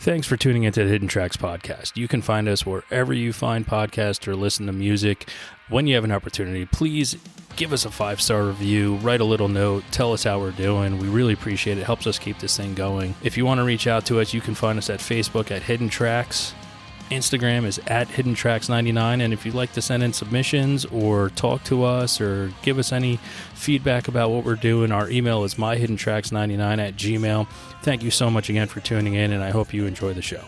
Thanks for tuning into the Hidden Tracks podcast. You can find us wherever you find podcasts or listen to music. When you have an opportunity, please give us a 5-star review, write a little note, tell us how we're doing. We really appreciate it. It helps us keep this thing going. If you want to reach out to us, you can find us at Facebook at Hidden Tracks. Instagram is at HiddenTracks99, and if you'd like to send in submissions or talk to us or give us any feedback about what we're doing, our email is myhiddentracks99@gmail.com. Thank you so much again for tuning in, and I hope you enjoy the show.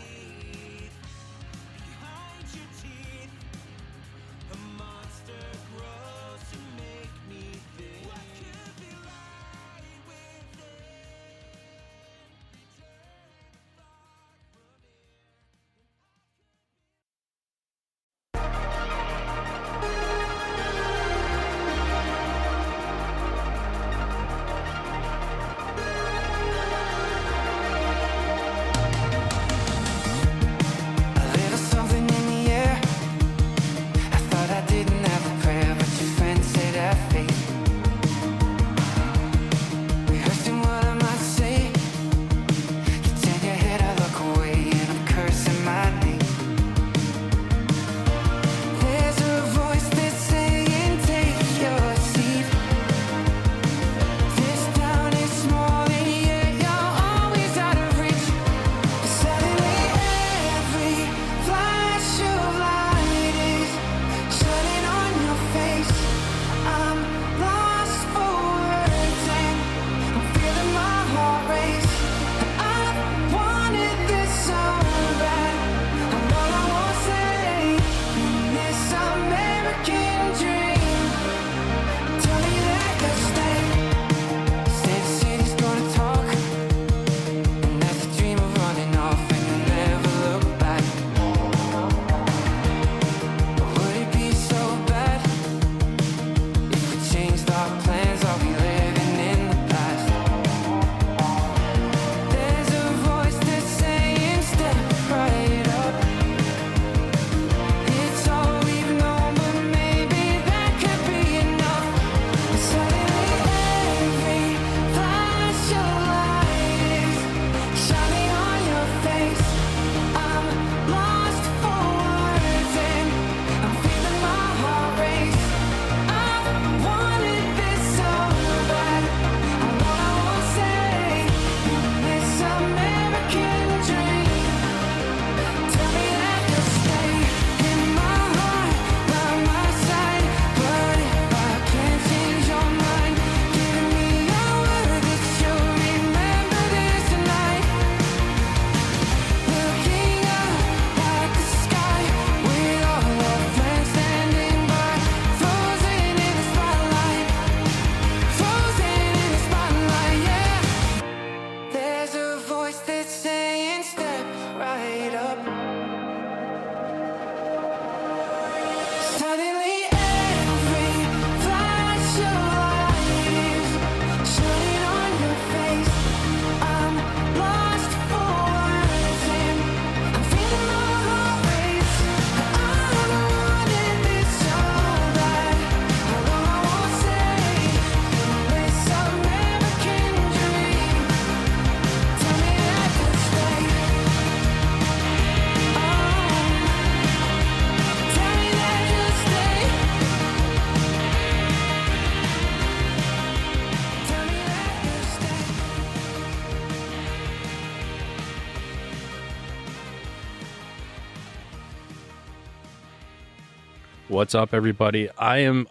What's up, everybody? I am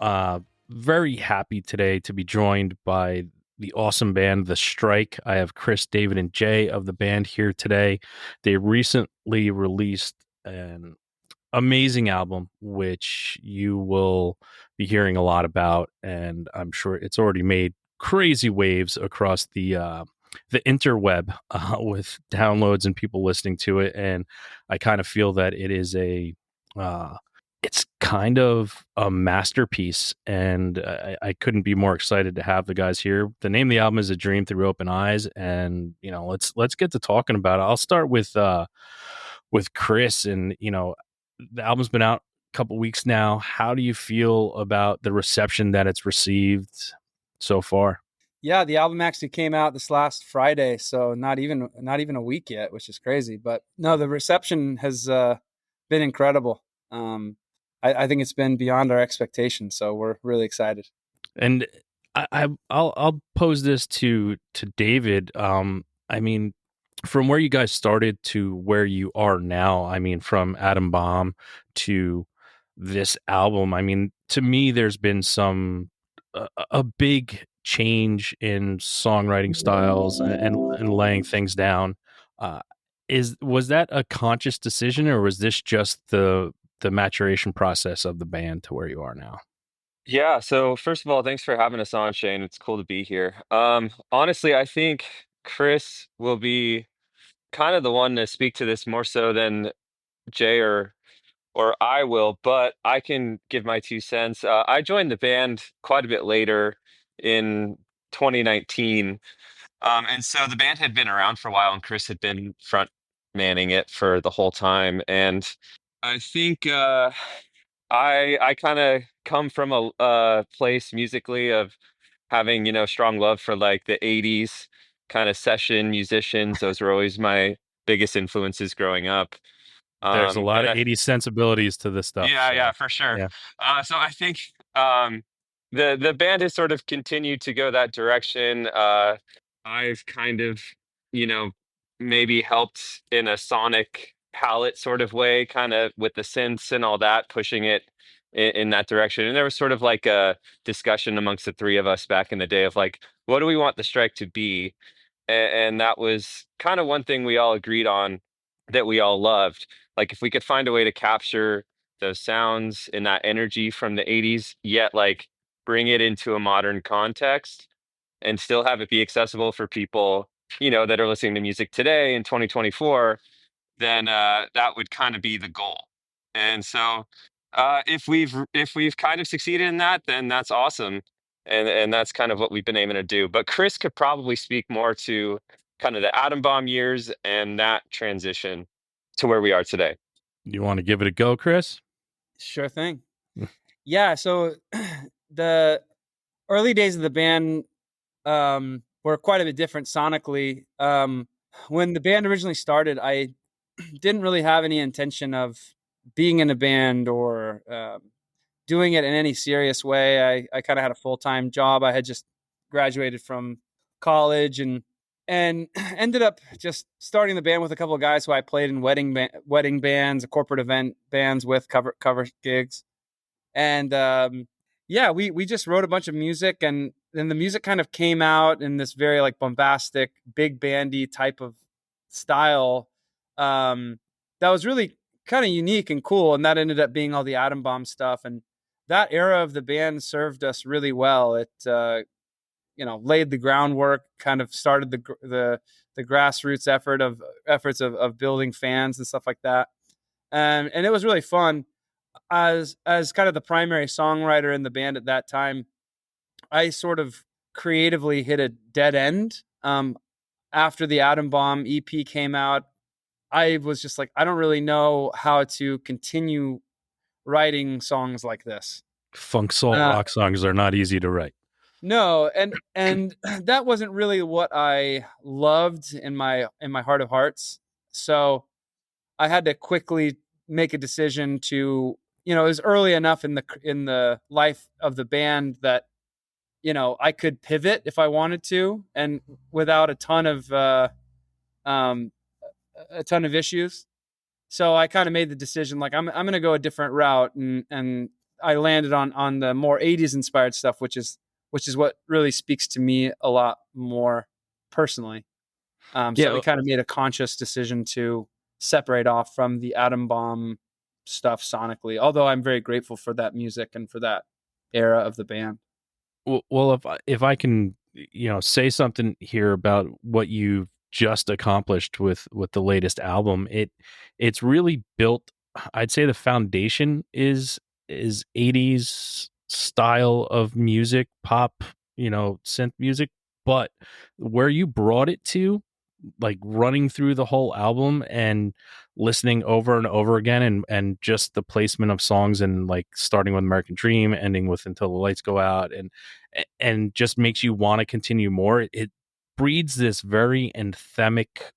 very happy today to be joined by the awesome band, The Strike. I have Chris, David, and Jay of the band here today. They recently released an amazing album, which you will be hearing a lot about, and I'm sure it's already made crazy waves across the interweb with downloads and people listening to it. And I kind of feel that it is it's kind of a masterpiece, and I couldn't be more excited to have the guys here. The name of the album is A Dream Through Open Eyes, and let's get to talking about it. I'll start with Chris, and the album's been out a couple weeks now. How do you feel about the reception that it's received so far? Yeah, the album actually came out this last Friday, so not even a week yet, which is crazy. But no, the reception has been incredible. I think it's been beyond our expectations, so we're really excited. And I'll pose this to David. I mean, from where you guys started to where you are now, I mean, from Atom Bomb to this album, I mean, to me, there's been a big change in songwriting styles and laying things down. Uh, was that a conscious decision, or was this just the maturation process of the band to where you are now? Yeah, so first of all, thanks for having us on, Shane. It's cool to be here. Honestly, I think Chris will be kind of the one to speak to this more so than Jay or I will, but I can give my 2 cents. I joined the band quite a bit later in 2019. And so the band had been around for a while and Chris had been front manning it for the whole time. And I think I kind of come from a place musically of having, strong love for like the 80s kind of session musicians. Those were always my biggest influences growing up. There's a lot And of 80s sensibilities to this stuff, yeah, yeah, so for sure. yeah. So I think um, the band has sort of continued to go that direction. I've kind of, you know, maybe helped in a sonic palette sort of way, kind of with the synths and all that, pushing it in that direction. And there was sort of like a discussion amongst the three of us back in the day of like, what do we want the strike to be? And that was kind of one thing we all agreed on that we all loved. Like if we could find a way to capture those sounds and that energy from the 80s, yet like bring it into a modern context and still have it be accessible for people, that are listening to music today in 2024, then that would kind of be the goal. And so if we've kind of succeeded in that, then that's awesome. And that's kind of what we've been aiming to do. But Chris could probably speak more to kind of the atom bomb years and that transition to where we are today. You want to give it a go, Chris? Sure thing. Yeah, so the early days of the band were quite a bit different sonically. When the band originally started, I didn't really have any intention of being in a band or doing it in any serious way. I kind of had a full time job. I had just graduated from college and ended up just starting the band with a couple of guys who I played in wedding bands, corporate event bands with cover gigs, and yeah, we just wrote a bunch of music, and then the music kind of came out in this very like bombastic, big bandy type of style. Um, that was really kind of unique and cool, and that ended up being all the Atom Bomb stuff. And that era of the band served us really well. It laid the groundwork, kind of started the grassroots efforts of building fans and stuff like that. And it was really fun as kind of the primary songwriter in the band at that time. I sort of creatively hit a dead end. After the Atom Bomb EP came out, I was just like, I don't really know how to continue writing songs like this. Funk salt Uh, rock songs are not easy to write. no, and that wasn't really what I loved in my heart of hearts. So I had to quickly make a decision to, it was early enough in the life of the band that I could pivot if I wanted to, and without um, a ton of issues. So I kind of made the decision like I'm going to go a different route, and I landed on the more 80s inspired stuff, which is what really speaks to me a lot more personally. So Yeah, we kind of made a conscious decision to separate off from the Atom Bomb stuff sonically. Although I'm very grateful for that music and for that era of the band. well, if I can, say something here about what you've just accomplished with the latest album, it's really built. I'd say the foundation is 80s style of music, pop, synth music, but where you brought it to like running through the whole album and listening over and over again, and just the placement of songs, and like starting with American Dream, ending with Until the Lights Go Out, and just makes you want to continue more. It breeds this very anthemic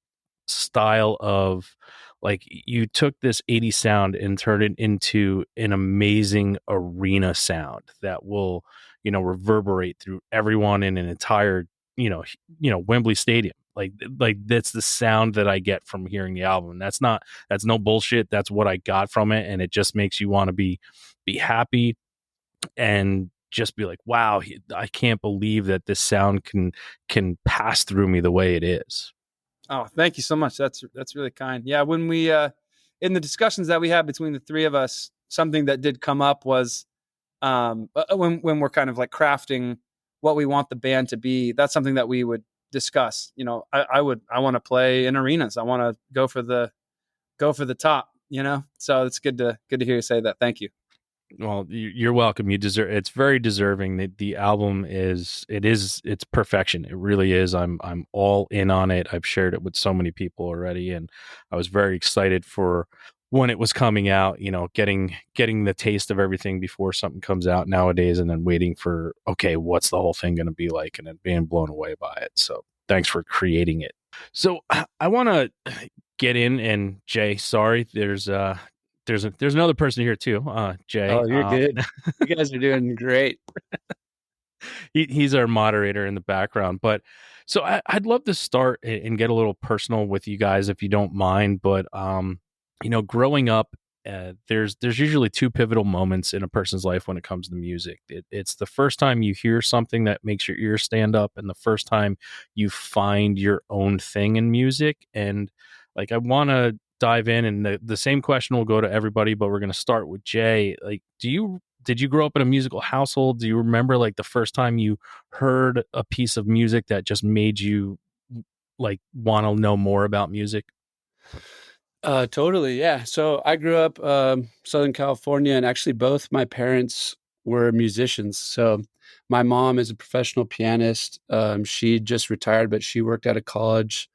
style of, like, you took this 80s sound and turned it into an amazing arena sound that will, reverberate through everyone in an entire, Wembley Stadium. Like that's the sound that I get from hearing the album. That's no bullshit. That's what I got from it, and it just makes you want to be happy and just be like, wow, I can't believe that this sound can pass through me the way it is. Oh, thank you so much. That's really kind. Yeah, when we in the discussions that we had between the three of us, something that did come up was when we're kind of like crafting what we want the band to be. That's something that we would discuss. I want to play in arenas. I want to go for the top. So it's good to hear you say that. Thank you. Well, you're welcome. You deserve. It's very deserving. The album it's perfection. It really is. I'm all in on it. I've shared it with so many people already, and I was very excited for when it was coming out. Getting the taste of everything before something comes out nowadays, and then waiting for, okay, what's the whole thing going to be like, and then being blown away by it. So thanks for creating it. So I want to get in, and Jay, sorry, there's another person here too, Jay. Oh, you're good. You guys are doing great. He's our moderator in the background. But so I'd love to start and get a little personal with you guys, if you don't mind. But growing up, there's usually two pivotal moments in a person's life when it comes to music. It's the first time you hear something that makes your ears stand up, and the first time you find your own thing in music. And like, I want to dive in, and the same question will go to everybody, but we're going to start with Jay. Like, did you grow up in a musical household? Do you remember like the first time you heard a piece of music that just made you like want to know more about music? Totally. Yeah. So I grew up Southern California, and actually both my parents were musicians. So my mom is a professional pianist. She just retired, but she worked out of college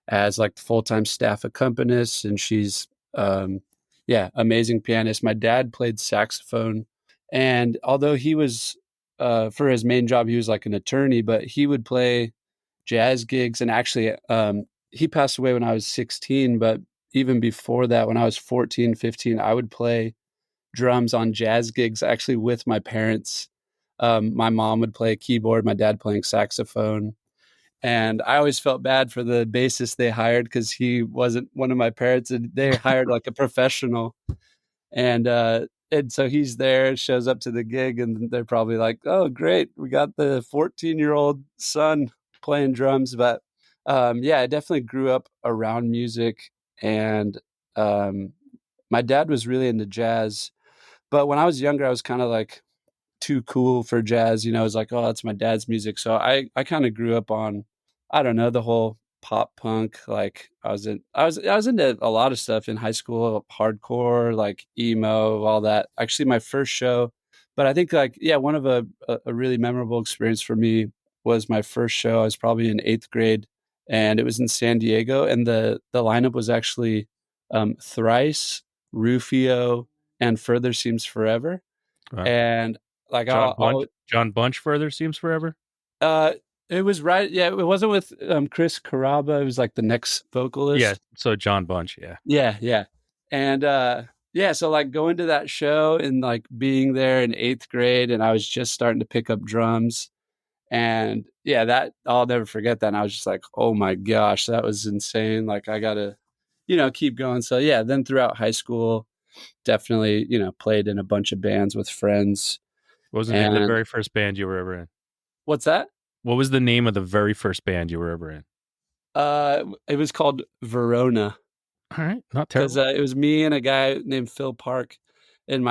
as like the full-time staff accompanist, and she's amazing pianist. My dad played saxophone, and although he was for his main job, he was like an attorney, but he would play jazz gigs. And actually he passed away when I was 16, but even before that, when I was 14, 15, I would play drums on jazz gigs actually with my parents. My mom would play keyboard, my dad playing saxophone. And I always felt bad for the bassist they hired because he wasn't one of my parents, and they hired like a professional. And so he's there, shows up to the gig, and they're probably like, "Oh, great, we got the 14-year-old son playing drums." But I definitely grew up around music, and my dad was really into jazz. But when I was younger, I was kind of like too cool for jazz. It was like, oh, that's my dad's music. So I kind of grew up on, I don't know, the whole pop punk. Like I was into a lot of stuff in high school, hardcore, like emo, all that. Actually, my first show, but I think like, yeah, one of a really memorable experience for me was my first show. I was probably in 8th grade, and it was in San Diego, and the lineup was actually Thrice, Rufio, and Further Seems Forever. Wow. And like John Bunch, Further Seems Forever. It was right. Yeah, it wasn't with Chris Crabb. It was like the next vocalist. Yeah, so John Bunch. Yeah. And so like going to that show and like being there in 8th grade, and I was just starting to pick up drums, and yeah, that I'll never forget that. And I was just like, oh my gosh, that was insane. Like I gotta, keep going. So yeah, then throughout high school, definitely, played in a bunch of bands with friends. What was the name of the very first band you were ever in? What's that? What was the name of the very first band you were ever in? It was called Verona. All right, not terrible. Because it was me and a guy named Phil Park and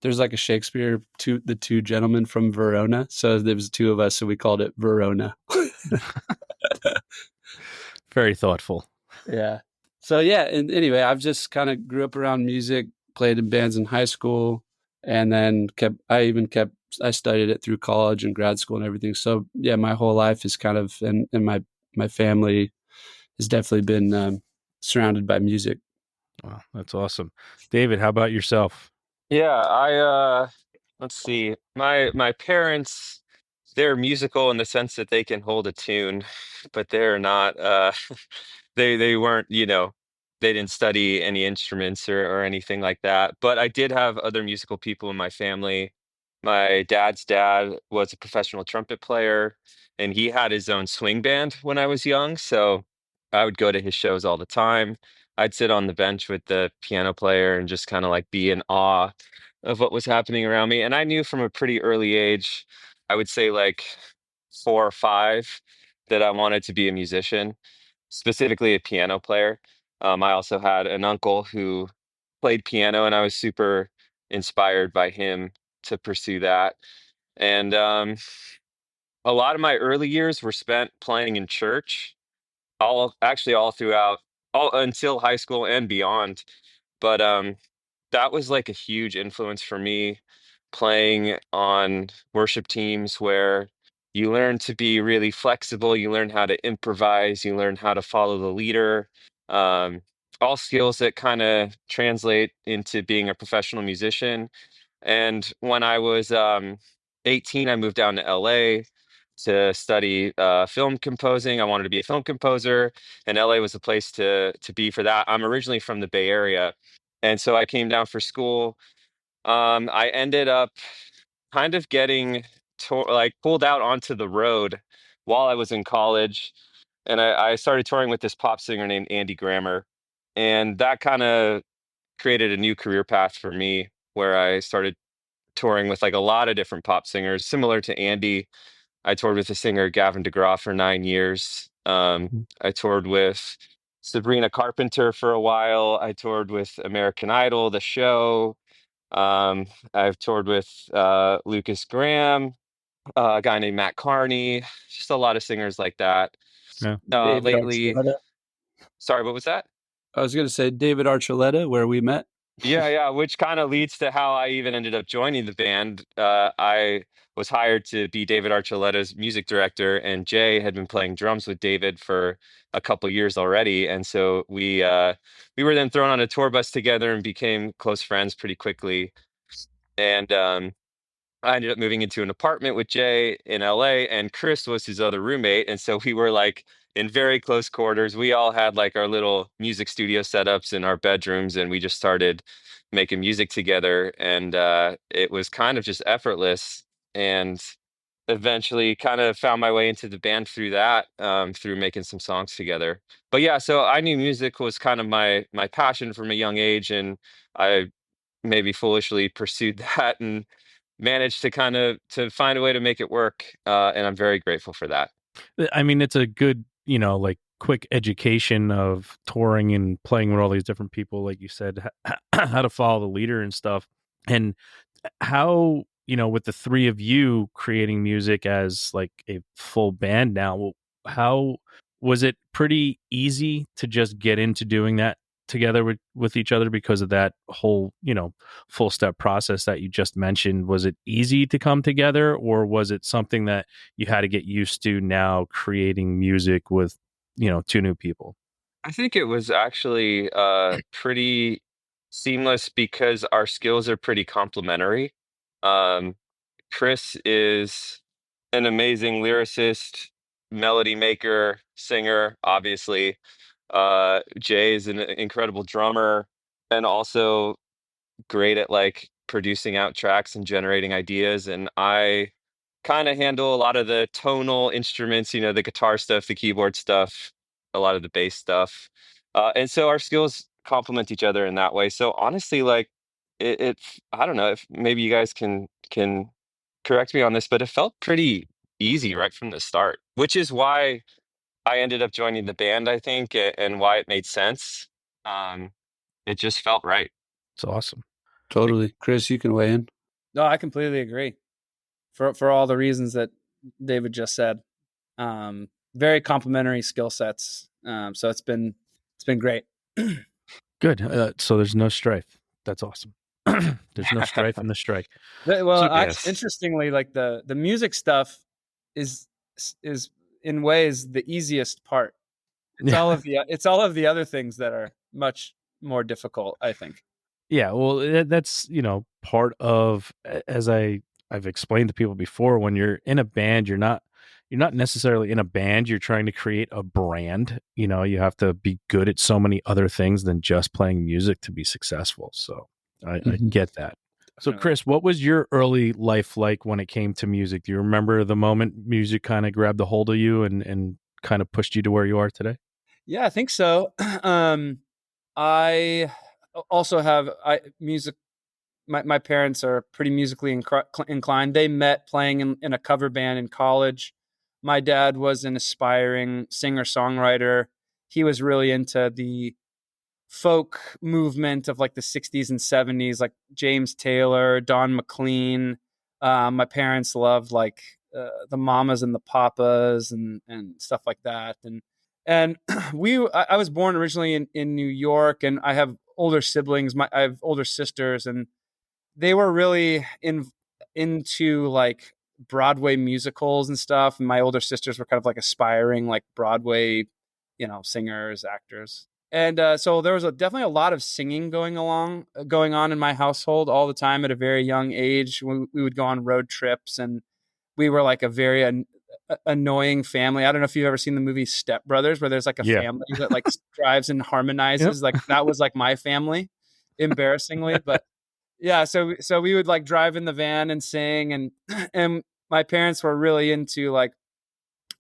there's like a Shakespeare, the two gentlemen from Verona. So there was two of us, so we called it Verona. Very thoughtful. Yeah. So yeah, and anyway, I've just kind of grew up around music, played in bands in high school, and then I studied it through college and grad school and everything. So yeah, my whole life is kind of, and my my family has definitely been surrounded by music. Wow, that's awesome. David, how about yourself? Yeah, I let's see. My parents, they're musical in the sense that they can hold a tune, but they're not they weren't, they didn't study any instruments or anything like that. But I did have other musical people in my family. My dad's dad was a professional trumpet player, and he had his own swing band when I was young, so I would go to his shows all the time. I'd sit on the bench with the piano player and just kind of like be in awe of what was happening around me. And I knew from a pretty early age, I would say like 4 or 5, that I wanted to be a musician, specifically a piano player. I also had an uncle who played piano, and I was super inspired by him to pursue that. And a lot of my early years were spent playing in church, all throughout, all until high school and beyond. But that was like a huge influence for me, playing on worship teams where you learn to be really flexible, you learn how to improvise, you learn how to follow the leader. Um, all skills that kind of translate into being a professional musician. And when I was 18, I moved down to LA to study film composing. I wanted to be a film composer, and LA was a place to be for that. I'm originally from the Bay Area, and so I came down for school. I ended up kind of getting like pulled out onto the road while I was in college, and I started touring with this pop singer named Andy Grammer, and that kind of created a new career path for me where I started touring with like a lot of different pop singers, similar to Andy. I toured with the singer Gavin DeGraw for 9 years. I toured with Sabrina Carpenter for a while. I toured with American Idol, the show. I've toured with Lucas Graham, a guy named Matt Carney, just a lot of singers like that. Yeah. David Lately, Archuleta. sorry, what was that? I was going to say David Archuleta, where we met. Yeah, which kind of leads to how I even ended up joining the band. I was hired to be David Archuleta's music director, and Jay had been playing drums with David for a couple years already, and so we were then thrown on a tour bus together and became close friends pretty quickly. And I ended up moving into an apartment with Jay in LA, and Chris was his other roommate. And so we were like in very close quarters. We all had like our little music studio setups in our bedrooms, and we just started making music together. And it was kind of just effortless. And eventually kind of found my way into the band through that, through making some songs together. But yeah, so I knew music was kind of my passion from a young age, and I maybe foolishly pursued that and managed to kind of to find a way to make it work, and I'm very grateful for that. I mean, it's a good, like quick education of touring and playing with all these different people, like you said, how to follow the leader and stuff. And how, with the three of you creating music as like a full band now, how was it pretty easy to just get into doing that together with each other because of that whole, full step process that you just mentioned? Was it easy to come together, or was it something that you had to get used to now creating music with, two new people? I think it was actually pretty seamless because our skills are pretty complementary. Um, Chris is an amazing lyricist, melody maker, singer, obviously. Jay is an incredible drummer and also great at like producing out tracks and generating ideas. And I kind of handle a lot of the tonal instruments, the guitar stuff, the keyboard stuff, a lot of the bass stuff. And so our skills complement each other in that way. So honestly, like I don't know if maybe you guys can correct me on this, but it felt pretty easy right from the start, which is why I ended up joining the band, I think, and why it made sense. Um, it just felt right. It's awesome. Totally. Chris, you can weigh in. No, I completely agree. For all the reasons that David just said, very complementary skill sets. So it's been great. Good. So there's no strife. That's awesome. There's no strife in the strike. Well, Yes. interestingly, like the music stuff is in ways the easiest part. It's Yeah. all of the other things that are much more difficult, I think. Yeah, well, that's, part of, as I've explained to people before, when you're in a band, you're not necessarily in a band, you're trying to create a brand. You have to be good at so many other things than just playing music to be successful. So I get that. So Definitely. Chris, what was your early life like when it came to music? Do you remember the moment music kind of grabbed a hold of you and kind of pushed you to where you are today? Yeah, I think so. I also have music. My parents are pretty musically inclined. They met playing in a cover band in college. My dad was an aspiring singer songwriter. He was really into the folk movement of like the 60s and 70s, like James Taylor, Don McLean. My parents loved like the Mamas and the Papas and stuff like that. And I was born originally in New York, and I have older siblings. I have older sisters, and they were really into like Broadway musicals and stuff. And my older sisters were kind of like aspiring like Broadway, singers, actors. And so there was definitely a lot of singing going on in my household all the time at a very young age. We would go on road trips, and we were like a very annoying family. I don't know if you've ever seen the movie Step Brothers, where there's like a Yeah. family that like drives and Yep. harmonizes. Like that was like my family, embarrassingly. But yeah, so we would like drive in the van and sing, and and my parents were really into like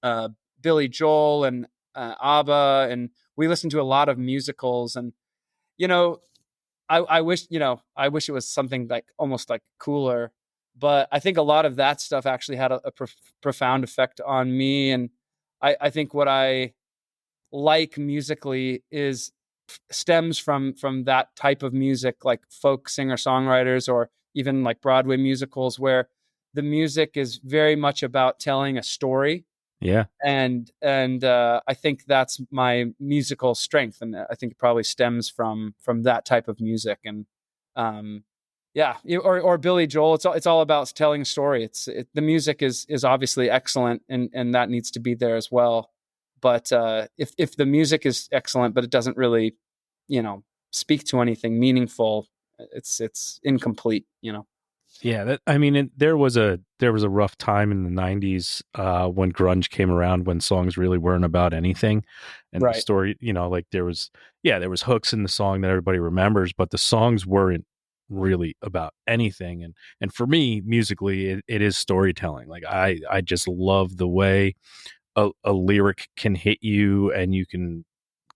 uh, Billy Joel and ABBA, and we listened to a lot of musicals. And you know, I wish it was something like almost like cooler, but I think a lot of that stuff actually had a profound effect on me. And I think what I like musically is stems from that type of music, like folk singer songwriters or even like Broadway musicals, where the music is very much about telling a story. Yeah. And I think that's my musical strength, and I think it probably stems from that type of music. And um yeah, or Billy Joel, it's all about telling a story. The music is obviously excellent, and that needs to be there as well. But if the music is excellent but it doesn't really, speak to anything meaningful, it's incomplete. Yeah, I mean, there was a rough time in the '90s when grunge came around, when songs really weren't about anything, and the Right. story, like there was hooks in the song that everybody remembers, but the songs weren't really about anything. And for me, musically, it is storytelling. Like I just love the way a lyric can hit you, and you can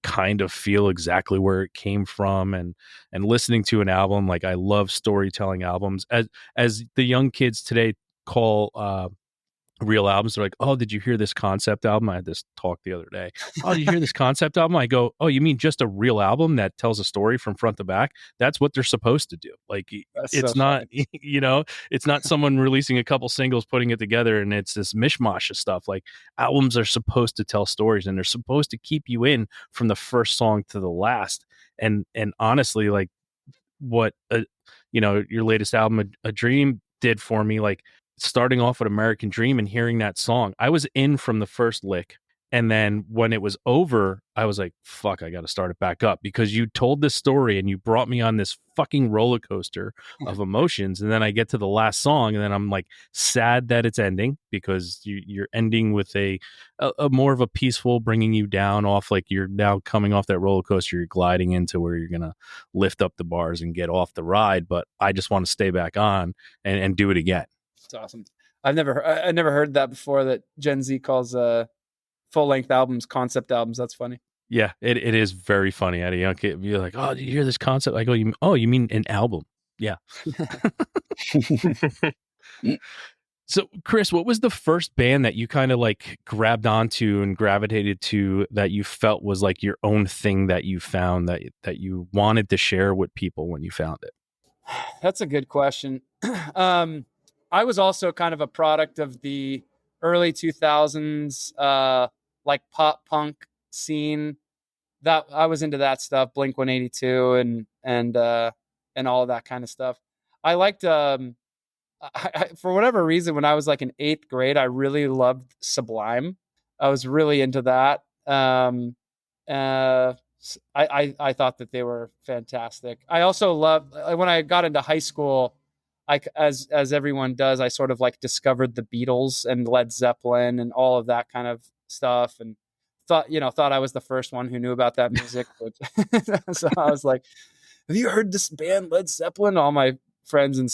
kind of feel exactly where it came from. And listening to an album, like I love storytelling albums, as the young kids today call real albums. They're like, oh, did you hear this concept album? I had this talk the other day. Oh, did you hear this concept album? I go, oh, you mean just a real album that tells a story from front to back? That's what they're supposed to do. Like, That's so it's not, funny. it's not someone releasing a couple singles, putting it together, and it's this mishmash of stuff. Like, albums are supposed to tell stories, and they're supposed to keep you in from the first song to the last. And honestly, like, what your latest album, a Dream, did for me, like starting off with American Dream and hearing that song, I was in from the first lick. And then when it was over, I was like, fuck, I got to start it back up, because you told this story and you brought me on this fucking roller coaster of emotions. And then I get to the last song, and then I'm like sad that it's ending, because you're ending with a more of a peaceful, bringing you down off, like you're now coming off that roller coaster, you're gliding into where you're going to lift up the bars and get off the ride. But I just want to stay back on and do it again. It's awesome. I never heard that before, that Gen Z calls full length albums concept albums. That's funny. Yeah, it is very funny. At a young kid, you're like, "Oh, did you hear this concept?" I go, you mean an album?" Yeah. So, Chris, what was the first band that you kind of like grabbed onto and gravitated to, that you felt was like your own thing, that you found that you wanted to share with people when you found it? That's a good question. I was also kind of a product of the early 2000s, like pop punk scene. That I was into that stuff, Blink 182 and all of that kind of stuff. I liked for whatever reason, when I was like in eighth grade, I really loved Sublime. I was really into that. I thought that they were fantastic. I also loved when I got into high school. As everyone does, I sort of like discovered the Beatles and Led Zeppelin and all of that kind of stuff, and thought I was the first one who knew about that music. But so I was like, "Have you heard this band Led Zeppelin?" All my friends in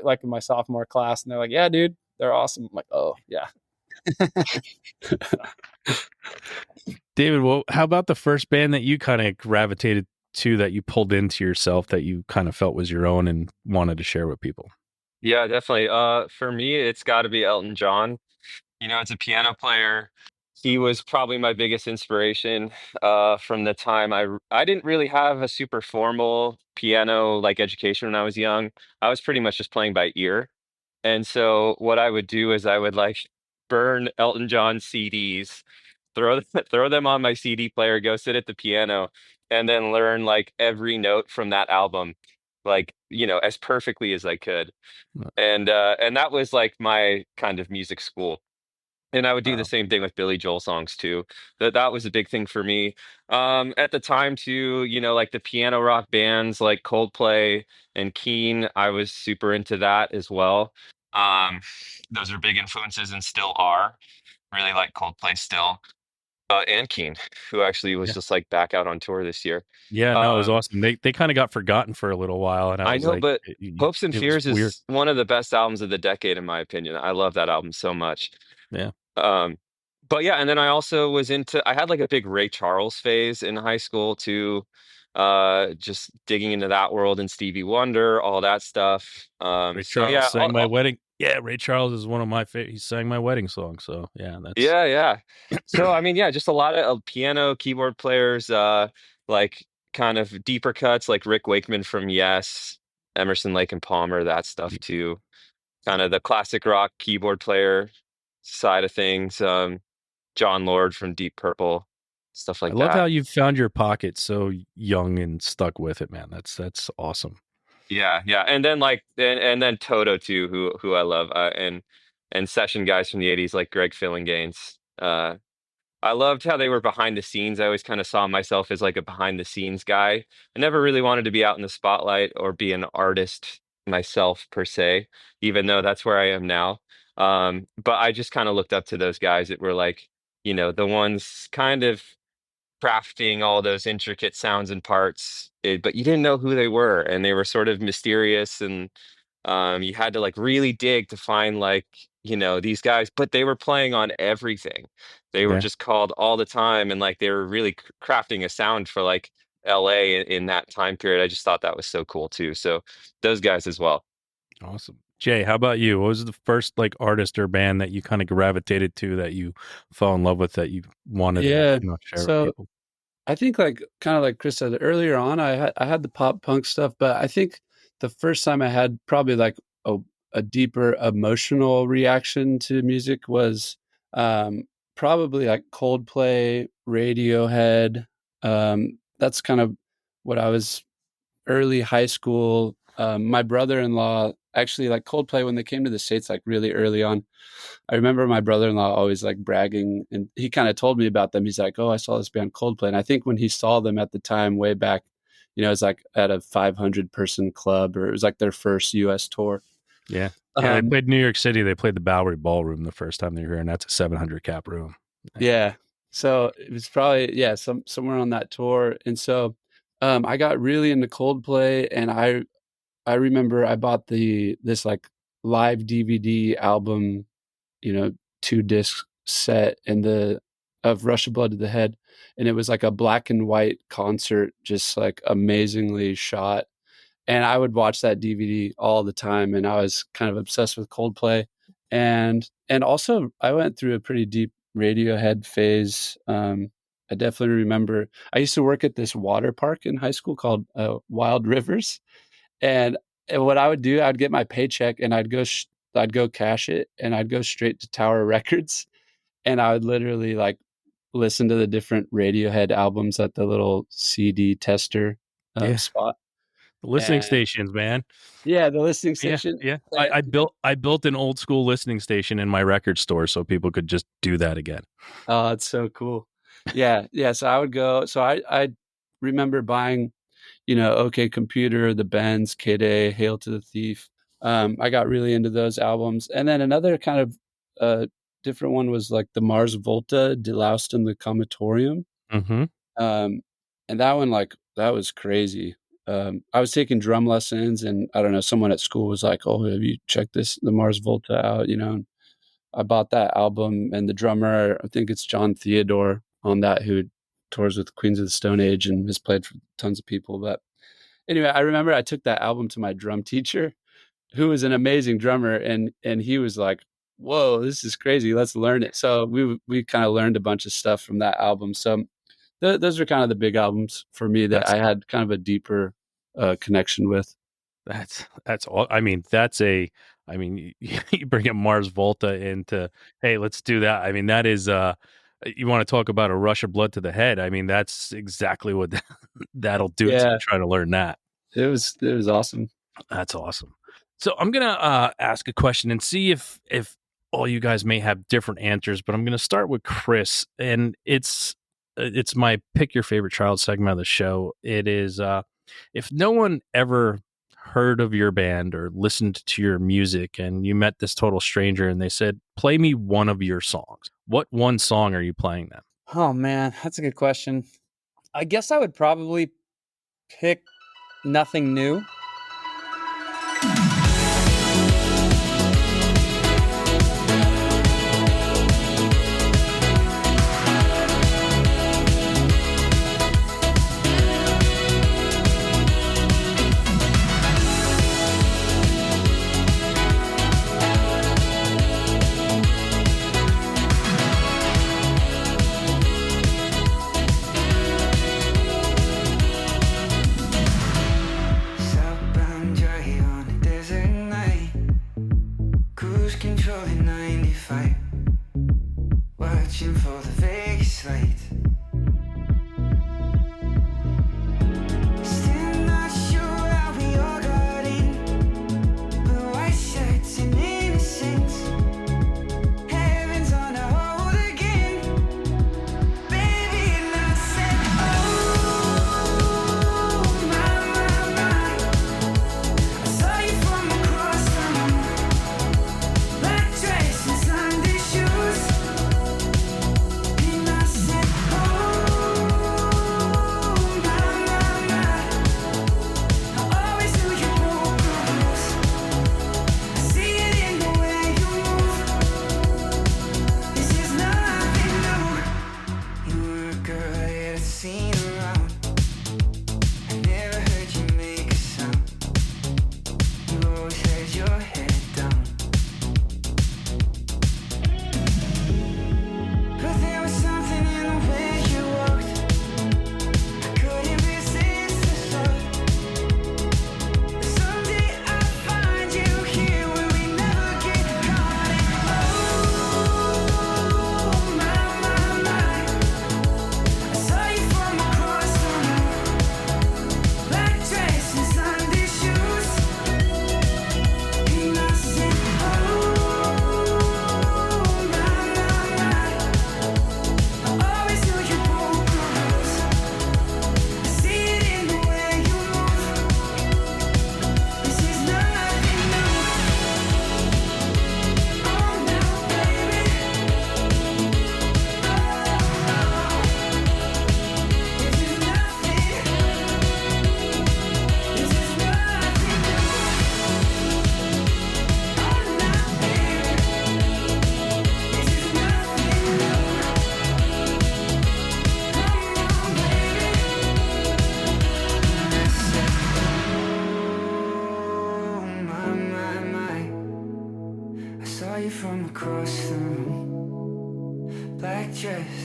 like in my sophomore class, and they're like, "Yeah, dude, they're awesome." I'm like, "Oh yeah." David, well, how about the first band that you kind of gravitated to, that you pulled into yourself, that you kind of felt was your own and wanted to share with people? Yeah, definitely. For me, it's got to be Elton John. As a piano player, he was probably my biggest inspiration. From the time I didn't really have a super formal piano like education when I was young. I was pretty much just playing by ear. And so what I would do is I would like burn Elton John CDs, throw them on my CD player, go sit at the piano, and then learn like every note from that album, like, as perfectly as I could. And that was like my kind of music school. And I would do the Wow. same thing with Billy Joel songs too. That was a big thing for me. At the time too, like the piano rock bands like Coldplay and Keen, I was super into that as well. Um, those are big influences and still are. Really like Coldplay still. And Keen, who actually was Yeah. just like back out on tour this year. Yeah, no, it was Um, awesome. They kind of got forgotten for a little while, and I I was know, like, but Hopes and it was Fears weird. is one of the best albums of the decade, in my opinion. I love that album so much. Yeah. Um, but yeah, and then I also I had like a big Ray Charles phase in high school too. Just digging into that world and Stevie Wonder, all that stuff. Ray So Charles yeah, sang my wedding. Yeah, Ray Charles is one of my favorite. He sang my wedding song. So yeah, that's yeah, yeah. So I mean, yeah, just a lot of piano, keyboard players, like kind of deeper cuts, like Rick Wakeman from Yes, Emerson, Lake and Palmer, that stuff too. Kind of the classic rock keyboard player side of things. John Lord from Deep Purple, stuff I like love how that. you found your pocket so young and stuck with it, man. That's awesome. Yeah, yeah. And then and then Toto too, who I love, and session guys from the '80s like Greg Fillinganes. I loved how they were behind the scenes. I always kind of saw myself as like a behind the scenes guy. I never really wanted to be out in the spotlight or be an artist myself per se, even though that's where I am now. But I just kind of looked up to those guys that were like, the ones kind of crafting all those intricate sounds and parts, but you didn't know who they were, and they were sort of mysterious, and you had to like really dig to find like, these guys, but they were playing on everything. They were Yeah, just called all the time, and like they were really crafting a sound for like LA in that time period. I just thought that was so cool too. So those guys as well. awesome. Jay, how about you? What was the first like artist or band that you kind of gravitated to, that you fell in love with, that you wanted to Yeah. share with So people? I think like kind of like Chris said earlier on, I had the pop punk stuff, but I think the first time I had probably like a deeper emotional reaction to music was probably like Coldplay, Radiohead. That's kind of what I was early high school. My brother-in-law actually like Coldplay when they came to the States like really early on. I remember my brother-in-law always like bragging, and he kind of told me about them. He's like, "Oh, I saw this band Coldplay." And I think when he saw them at the time, way back, it's like at a 500 person club, or it was like their first US tour. Yeah. Yeah, they Um, played New York City. They played the Bowery Ballroom the first time they were here, and that's a 700 cap room. Yeah. yeah. So it was probably, yeah, somewhere on that tour. And so I got really into Coldplay, and I remember I bought this like live DVD album, 2 disc set of Rush of Blood to the Head, and it was like a black and white concert, just like amazingly shot. And I would watch that DVD all the time, and I was kind of obsessed with Coldplay. And also I went through a pretty deep Radiohead phase. I definitely remember I used to work at this water park in high school called Wild Rivers, and what I would do, I'd get my paycheck and I'd go cash it, and I'd go straight to Tower Records, and I would literally like listen to the different Radiohead albums at the little CD tester Yeah. spot. Listening And stations, man. yeah, the listening Yeah, station. yeah. I built an old school listening station in my record store so people could just do that again. Oh, it's so cool. Yeah, yeah. So I would go. So I remember buying, OK Computer, The Bends, Kid A, Hail to the Thief. I got really into those albums, and then another kind of different one was like the Mars Volta, Deloused in the Comatorium. Mm-hmm. And that one, like, that was crazy. I was taking drum lessons, and I don't know, someone at school was like, "Oh, have you checked the Mars Volta out?" And I bought that album, and the drummer, I think it's John Theodore on that, who tours with Queens of the Stone Age and has played for tons of people. But anyway, I remember I took that album to my drum teacher, who was an amazing drummer, and he was like, "Whoa, this is crazy. Let's learn it." So we kind of learned a bunch of stuff from that album. So those are kind of the big albums for me that I had kind of a deeper connection with. That's all. I mean, you bring up Mars Volta into, hey, let's do that. I mean, that is, you want to talk about a rush of blood to the head. I mean, that's exactly what that'll do to try to learn that. It was awesome. That's awesome. So I'm going to ask a question and see if all you guys may have different answers, but I'm going to start with Chris, and it's my pick your favorite child segment of the show. It is, if no one ever heard of your band or listened to your music and you met this total stranger and they said, play me one of your songs, what one song are you playing them? Oh man, that's a good question. I guess I would probably pick Nothing New.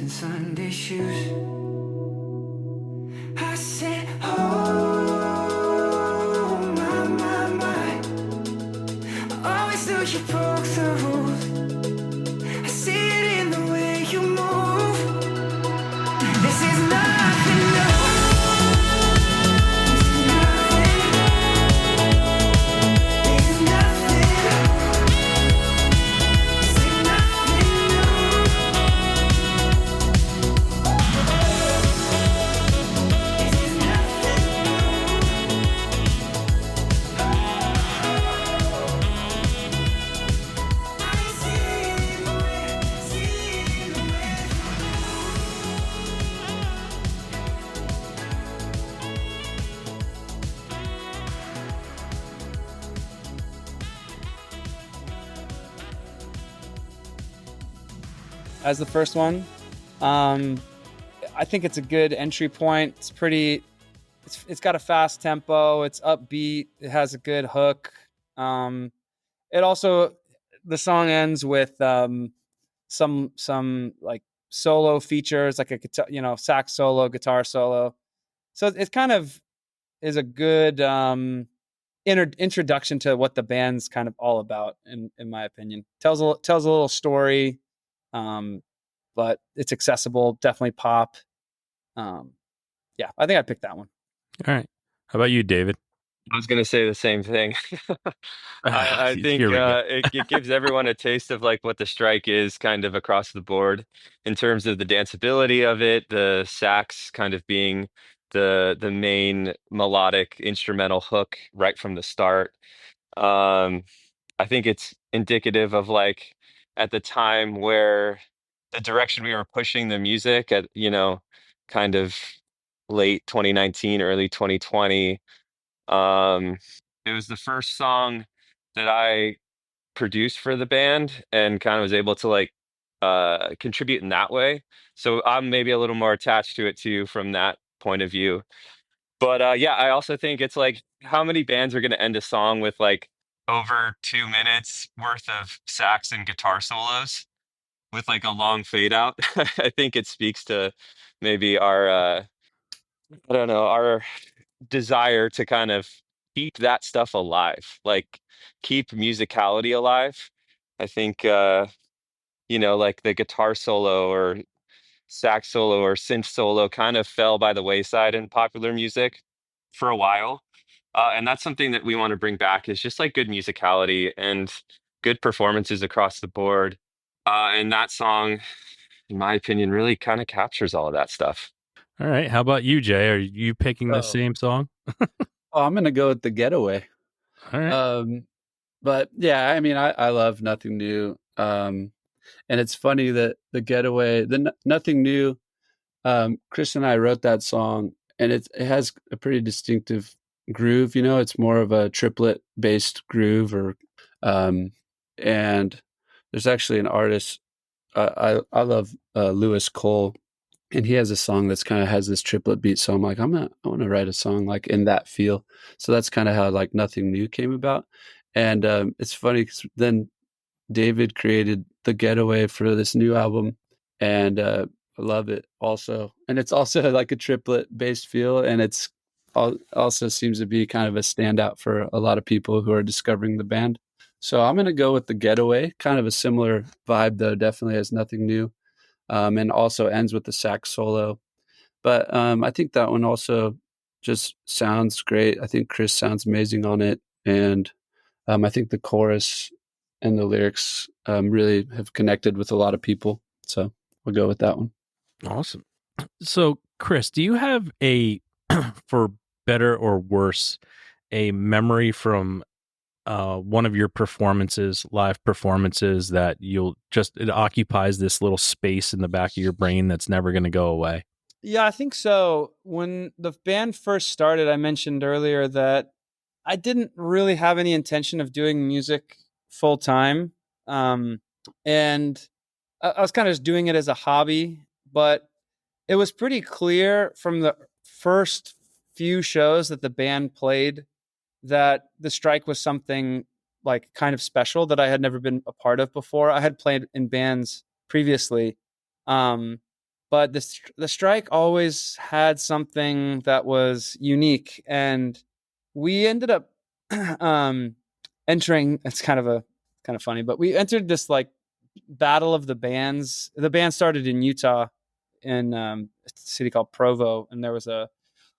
Sunday shoes. I said, oh, my. I always knew you broke the rules. I see it in the way you move. This is nothing new. This is nothing new. as the first one. I think it's a good entry point. It's got a fast tempo. It's upbeat. It has a good hook. It also, the song ends with some like solo features, like a guitar, sax solo, guitar solo. So it kind of is a good introduction to what the band's kind of all about, in my opinion. Tells a little story, but it's accessible, definitely pop. Yeah, I think I picked that one. All right. How about you, David? I was gonna say the same thing. I think Here we go. it gives everyone a taste of like what the strike is kind of across the board in terms of the danceability of it, the sax kind of being the main melodic instrumental hook right from the start. Um, I think it's indicative of like at the time where the direction we were pushing the music at, kind of late 2019, early 2020. Um, it was the first song that I produced for the band and kind of was able to like contribute in that way. So I'm maybe a little more attached to it too from that point of view. But yeah, I also think it's like how many bands are going to end a song with like over 2 minutes worth of sax and guitar solos with like a long fade out. I think it speaks to maybe our I don't know, our desire to kind of keep that stuff alive, like keep musicality alive. I think like the guitar solo or sax solo or synth solo kind of fell by the wayside in popular music for a while. And that's something that we want to bring back is just like good musicality and good performances across the board. And that song, in my opinion, really kind of captures all of that stuff. All right. How about you, Jay? Are you picking the Oh, same song? I'm gonna go with the Getaway. All right. But yeah, I mean, I love Nothing New. And it's funny that the Getaway, Nothing New. Chris and I wrote that song, and it has a pretty distinctive groove. It's more of a triplet based groove, um, and there's actually an artist. I love Lewis Cole, and he has a song that's kind of has this triplet beat. So I'm like, I want to write a song like in that feel. So that's kind of how like Nothing New came about. And it's funny because then David created the Getaway for this new album, and I love it also. And it's also like a triplet based feel, and also seems to be kind of a standout for a lot of people who are discovering the band. So I'm gonna go with the Getaway, kind of a similar vibe though, definitely has Nothing New, and also ends with the sax solo. But I think that one also just sounds great. I think Chris sounds amazing on it, and I think the chorus and the lyrics really have connected with a lot of people. So we'll go with that one. Awesome. So, Chris, do you have for better or worse, a memory from one of your live performances that it occupies this little space in the back of your brain that's never going to go away? Yeah, I think so. When the band first started, I mentioned earlier that I didn't really have any intention of doing music full time. And I was kind of just doing it as a hobby, but it was pretty clear from the first few shows that the band played that the strike was something like kind of special that I had never been a part of before. I had played in bands previously, but the strike always had something that was unique, and we ended up entering. It's kind of funny, but we entered this like battle of the bands. The band started in Utah, in a city called Provo, and there was a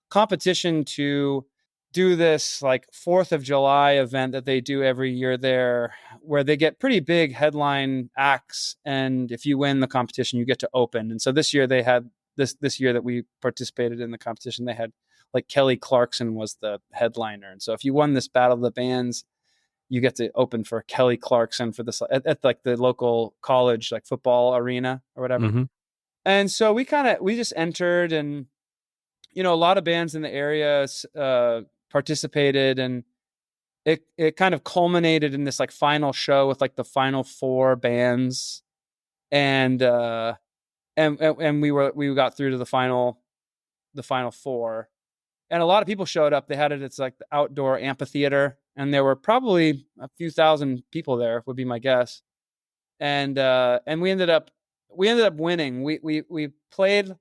competition to do this like 4th of July event that they do every year there, where they get pretty big headline acts, and if you win the competition you get to open. And so this year they had this year that we participated in the competition, they had like Kelly Clarkson was the headliner, and so if you won this battle of the bands you get to open for Kelly Clarkson for this at like the local college like football arena or whatever. Mm-hmm. And so we just entered, and a lot of bands in the area participated, and it kind of culminated in this like final show with like the final 4 bands. and we got through to the final four, and a lot of people showed up. They had it. It's like the outdoor amphitheater, and there were probably a few thousand people there, would be my guess. And we ended up winning. We played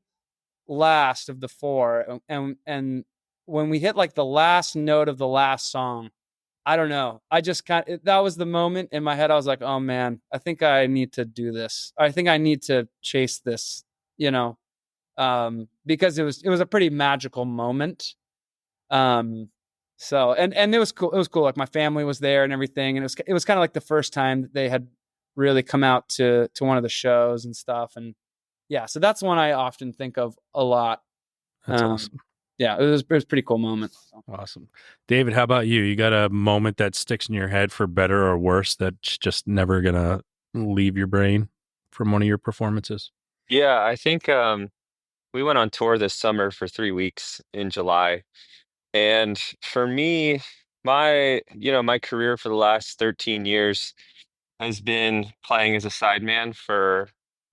last of the four, and when we hit like the last note of the last song, I don't know. I just that was the moment in my head. I was like, oh man, I think I need to do this. I think I need to chase this, you know, because it was a pretty magical moment. So and it was cool. It was cool. Like my family was there and everything, and it was kind of like the first time that they had really come out to one of the shows and stuff. And yeah, so that's one I often think of a lot. That's awesome. Yeah, it was a pretty cool moment. So. Awesome. David, how about you? You got a moment that sticks in your head for better or worse that's just never going to leave your brain from one of your performances? Yeah, I think we went on tour this summer for 3 weeks in July. And for me, my career for the last 13 years has been playing as a sideman for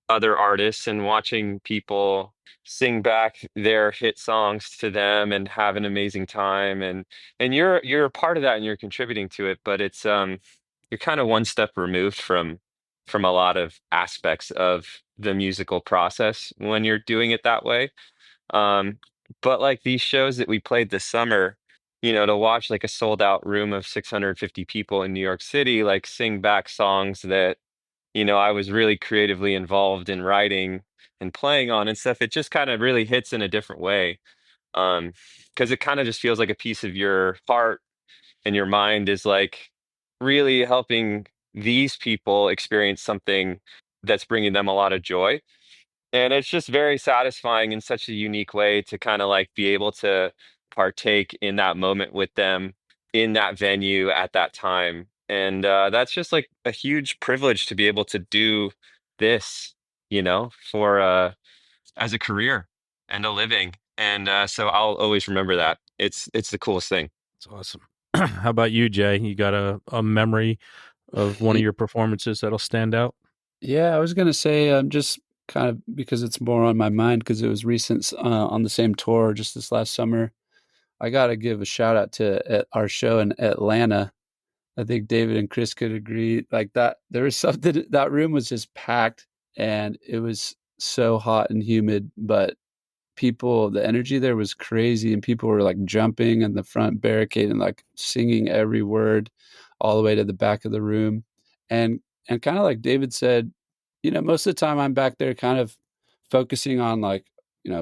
other artists and watching people sing back their hit songs to them and have an amazing time. And you're a part of that and you're contributing to it, but it's you're kind of one step removed from a lot of aspects of the musical process when you're doing it that way. Um, but like these shows that we played this summer, to watch like a sold out room of 650 people in New York City, like sing back songs that, I was really creatively involved in writing and playing on and stuff, it just kind of really hits in a different way. Um, because it kind of just feels like a piece of your heart and your mind is like really helping these people experience something that's bringing them a lot of joy. And it's just very satisfying in such a unique way to kind of like be able to partake in that moment with them in that venue at that time. And that's just like a huge privilege to be able to do this, for as a career and a living. And so I'll always remember that. It's the coolest thing. It's awesome. How about you, Jay? You got a memory of one of your performances that'll stand out? Yeah, I was gonna say, just kind of because it's more on my mind because it was recent on the same tour just this last summer. I gotta give a shout out to our show in Atlanta. I think David and Chris could agree. Like that, there was something. That room was just packed, and it was so hot and humid. But the energy there was crazy, and people were like jumping in the front barricade and like singing every word all the way to the back of the room. And kind of like David said, most of the time I'm back there kind of focusing on like,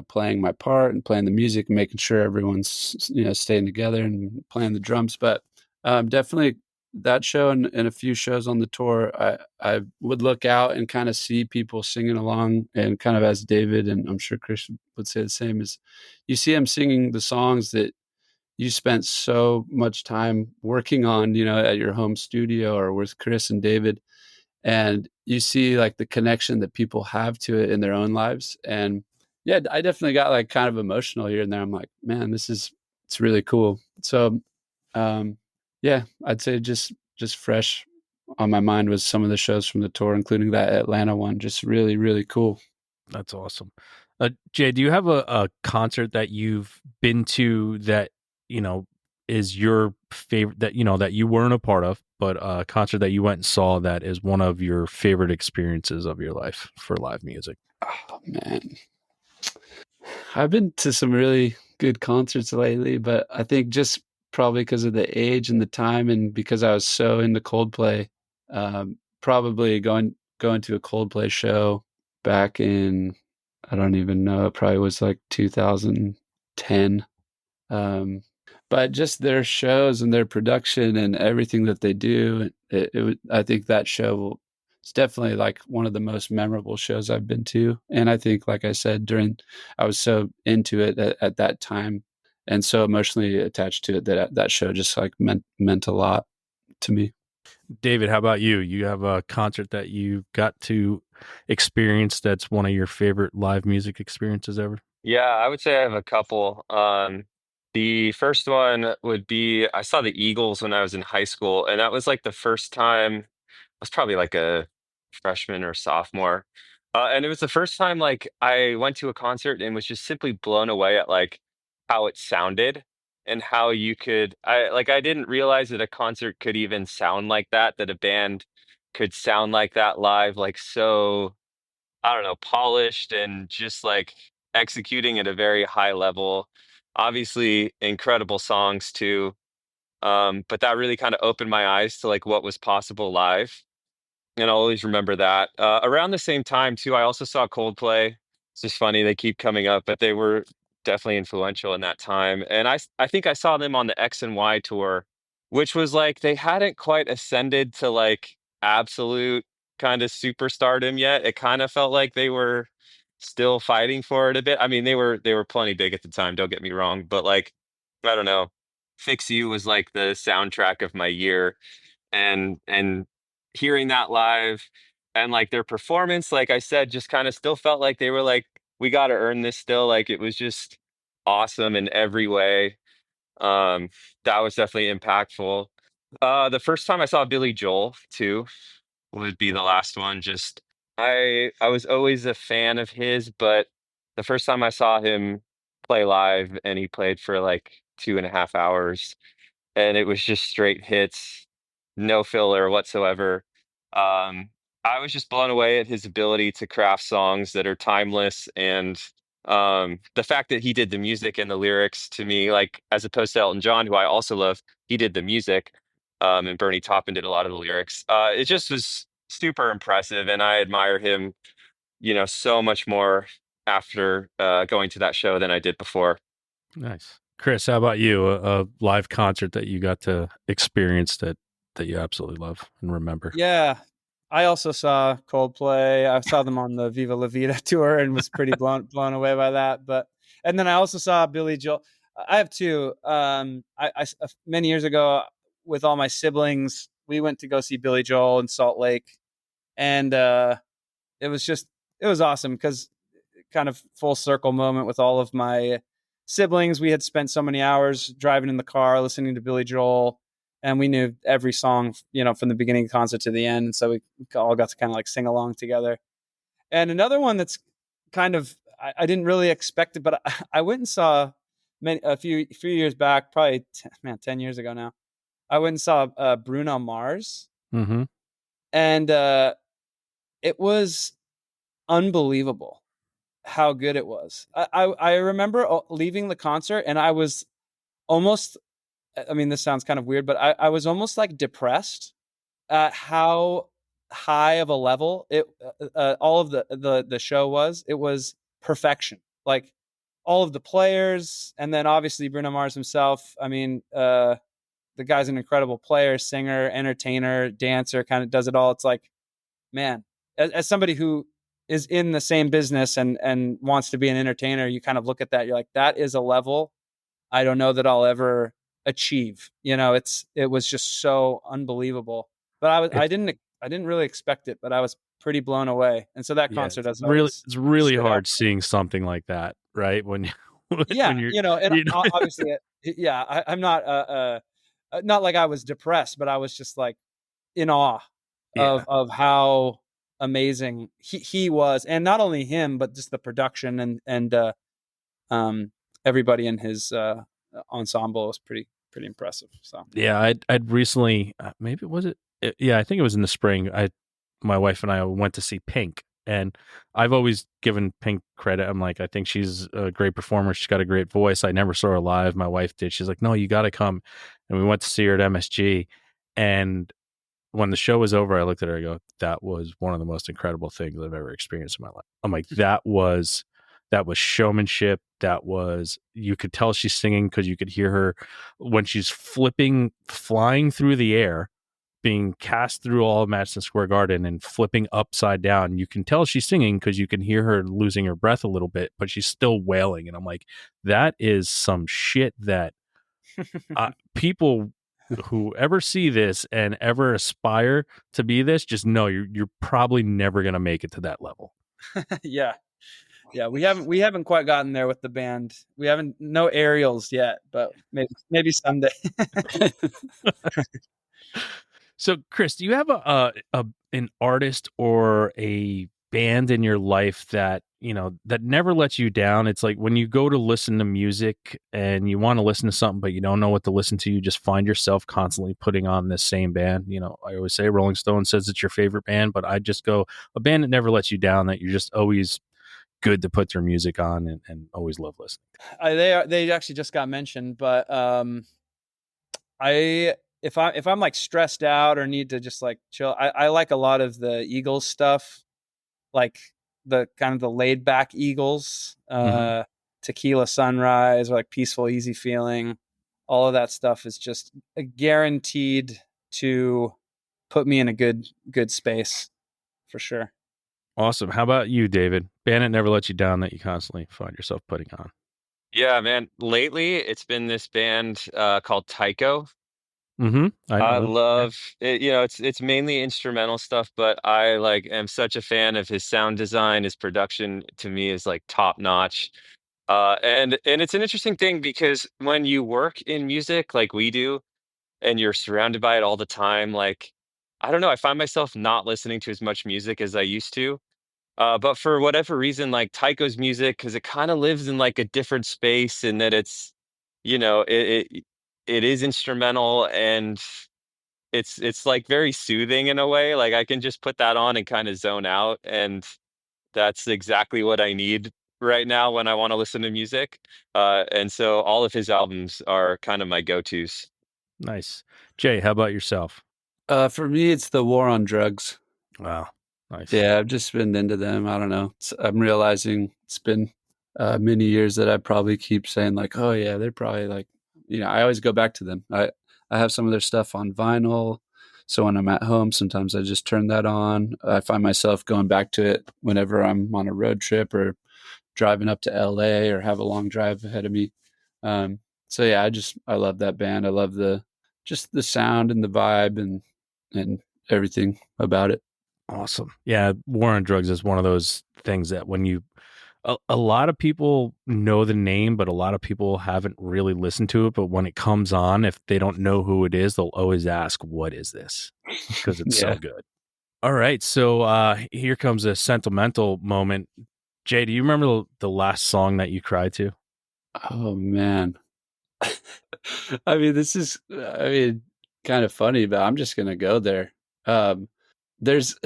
playing my part and playing the music and making sure everyone's, staying together and playing the drums. But definitely that show and a few shows on the tour, I would look out and kind of see people singing along, and kind of as David, and I'm sure Chris would say the same, is you see them singing the songs that you spent so much time working on, at your home studio or with Chris and David, and you see like the connection that people have to it in their own lives. And yeah, I definitely got like kind of emotional here and there. I'm like, man, it's really cool. So yeah, I'd say just fresh on my mind was some of the shows from the tour, including that Atlanta one. Just really, really cool. That's awesome. Jay, do you have a concert that you've been to that, is your favorite, that, that you weren't a part of, but a concert that you went and saw that is one of your favorite experiences of your life for live music? Oh, man. I've been to some really good concerts lately, but I think just probably because of the age and the time, and because I was so into Coldplay, probably going to a Coldplay show back in, I don't even know, it probably was like 2010. But just their shows and their production and everything that they do, I think that show it's definitely like one of the most memorable shows I've been to. And I think, like I said, I was so into it at that time and so emotionally attached to it that that show just like meant a lot to me. David, how about you? You have a concert that you got to experience that's one of your favorite live music experiences ever? Yeah, I would say I have a couple. The first one would be I saw the Eagles when I was in high school, and that was like the first time. I was probably like a freshman or sophomore. And it was the first time like I went to a concert and was just simply blown away at like how it sounded and how you could I didn't realize that a concert could even sound like that, that a band could sound like that live, like so I don't know, polished and just like executing at a very high level. Obviously, incredible songs too. But that really kind of opened my eyes to like what was possible live. And I'll always remember that. Around the same time too, I also saw Coldplay. It's just funny they keep coming up, but they were definitely influential in that time. And I think I saw them on the X and Y tour, which was like they hadn't quite ascended to like absolute kind of superstardom yet. It kind of felt like they were still fighting for it a bit. I mean, they were plenty big at the time, don't get me wrong, but like I don't know. Fix You was like the soundtrack of my year and hearing that live and like their performance, like I said, just kind of still felt like they were like, we got to earn this still. Like it was just awesome in every way. Um, that was definitely impactful. The first time I saw Billy Joel too would be the last one. Just I was always a fan of his, but the first time I saw him play live and he played for like 2.5 hours and it was just straight hits, no filler whatsoever. Um, I was just blown away at his ability to craft songs that are timeless and the fact that he did the music and the lyrics to me, like as opposed to Elton John, who I also love, he did the music, and Bernie Taupin did a lot of the lyrics. It just was super impressive, and I admire him, so much more after going to that show than I did before. Nice. Chris, how about you? A live concert that you got to experience that you absolutely love and remember? Yeah. I also saw Coldplay. I saw them on the Viva La Vida tour and was pretty blown away by that. And then I also saw Billy Joel. I have two. Many years ago with all my siblings, we went to go see Billy Joel in Salt Lake, and it was awesome because kind of full circle moment with all of my siblings. We had spent so many hours driving in the car listening to Billy Joel, and we knew every song, from the beginning of the concert to the end. So we all got to kind of like sing along together. And another one that's kind of I didn't really expect it, but I went and saw a few years back, probably 10 years ago now. I went and saw Bruno Mars, Mm-hmm. and it was unbelievable how good it was. I remember leaving the concert and I was almost, I mean, this sounds kind of weird, but I was almost like depressed at how high of a level all of the show was. It was perfection. Like all of the players, and then obviously Bruno Mars himself. I mean, the guy's an incredible player, singer, entertainer, dancer, kind of does it all. It's like, man, as somebody who is in the same business and wants to be an entertainer, you kind of look at that. You're like, that is a level I don't know that I'll ever achieve. It was just so unbelievable. But I didn't really expect it, but I was pretty blown away. And so that Yeah, concert has it's really stood hard out. seeing something like that, right? When Yeah, when you're and you know, obviously, yeah, I'm not like I was depressed, but I was just like in awe yeah, of how amazing he was, and not only him, but just the production and um, everybody in his ensemble was pretty impressive. So yeah. I'd recently maybe was it? Yeah, I think it was in the spring. My wife and I went to see Pink, and I've always given Pink credit. I'm like, I think she's a great performer. She's got a great voice. I never saw her live. My wife did. She's like, no, you got to come. And we went to see her at MSG. And when the show was over, I looked at her. I go, that was one of the most incredible things I've ever experienced in my life. I'm like, that was showmanship. That was, you could tell she's singing because you could hear her when she's flying through the air, being cast through all of Madison Square Garden and flipping upside down. You can tell she's singing because you can hear her losing her breath a little bit, but she's still wailing. And I'm like, that is some shit that people who ever see this and ever aspire to be this, just know you're probably never going to make it to that level. yeah, we haven't quite gotten there with the band. We haven't no aerials yet, but maybe someday. So, Chris, do you have an artist or a band in your life that that never lets you down? It's like when you go to listen to music and you want to listen to something, but you don't know what to listen to. You just find yourself constantly putting on this same band. I always say Rolling Stone says it's your favorite band, but I just go a band that never lets you down. That you're just always good to put their music on and always love listening. They actually just got mentioned, but if I'm like stressed out or need to just like chill, I like a lot of the Eagles stuff, like the kind of the laid back Eagles, Tequila Sunrise, or like Peaceful Easy Feeling. All of that stuff is just guaranteed to put me in a good space for sure. Awesome. How about you, David? Band that never lets you down that you constantly find yourself putting on. Yeah, man. Lately, it's been this band called Tycho. I I know them. love it. It's mainly instrumental stuff, but I like am such a fan of his sound design. His production to me is like top notch. And it's an interesting thing because when you work in music like we do, and you're surrounded by it all the time, like I don't know, I find myself not listening to as much music as I used to. But for whatever reason, like Tycho's music, because it kind of lives in like a different space, and that it's, you know, it is instrumental, and it's like very soothing in a way. Like I can just put that on and kind of zone out, and that's exactly what I need right now when I want to listen to music. And so all of his albums are kind of my go-tos. Nice. Jay, how about yourself? For me, it's the War on Drugs. Wow. Nice. Yeah, I've just been into them. I don't know. I'm realizing it's been many years that I probably keep saying like, oh yeah, they're probably like, I always go back to them. I have some of their stuff on vinyl. So when I'm at home, sometimes I just turn that on. I find myself going back to it whenever I'm on a road trip or driving up to LA or have a long drive ahead of me. So yeah, I love that band. I love just the sound and the vibe and everything about it. Awesome. Yeah, War on Drugs is one of those things that when a lot of people know the name, but a lot of people haven't really listened to it. But when it comes on, if they don't know who it is, they'll always ask, "What is this?" Because it's so good. All right, so here comes a sentimental moment. Jay, do you remember the last song that you cried to? Oh man. This is kind of funny, but I'm just gonna go there. There's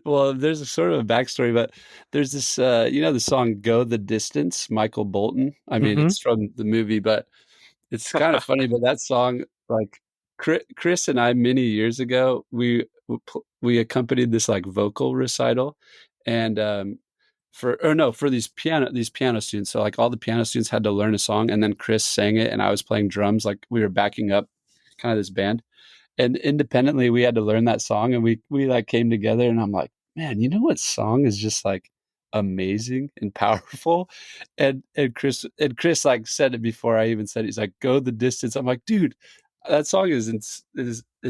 there's a sort of a backstory, but there's this the song Go the Distance, Michael Bolton. It's from the movie, but it's kind of funny, but that song, like Chris and I many years ago, we accompanied this like vocal recital, and for these piano students. So like all the piano students had to learn a song, and then Chris sang it, and I was playing drums, like we were backing up kind of this band. And independently, we had to learn that song, and we like came together, and I'm like, man, you know what song is just like amazing and powerful? And Chris like said it before I even said it. He's like, "Go the distance." I'm like, dude, that song is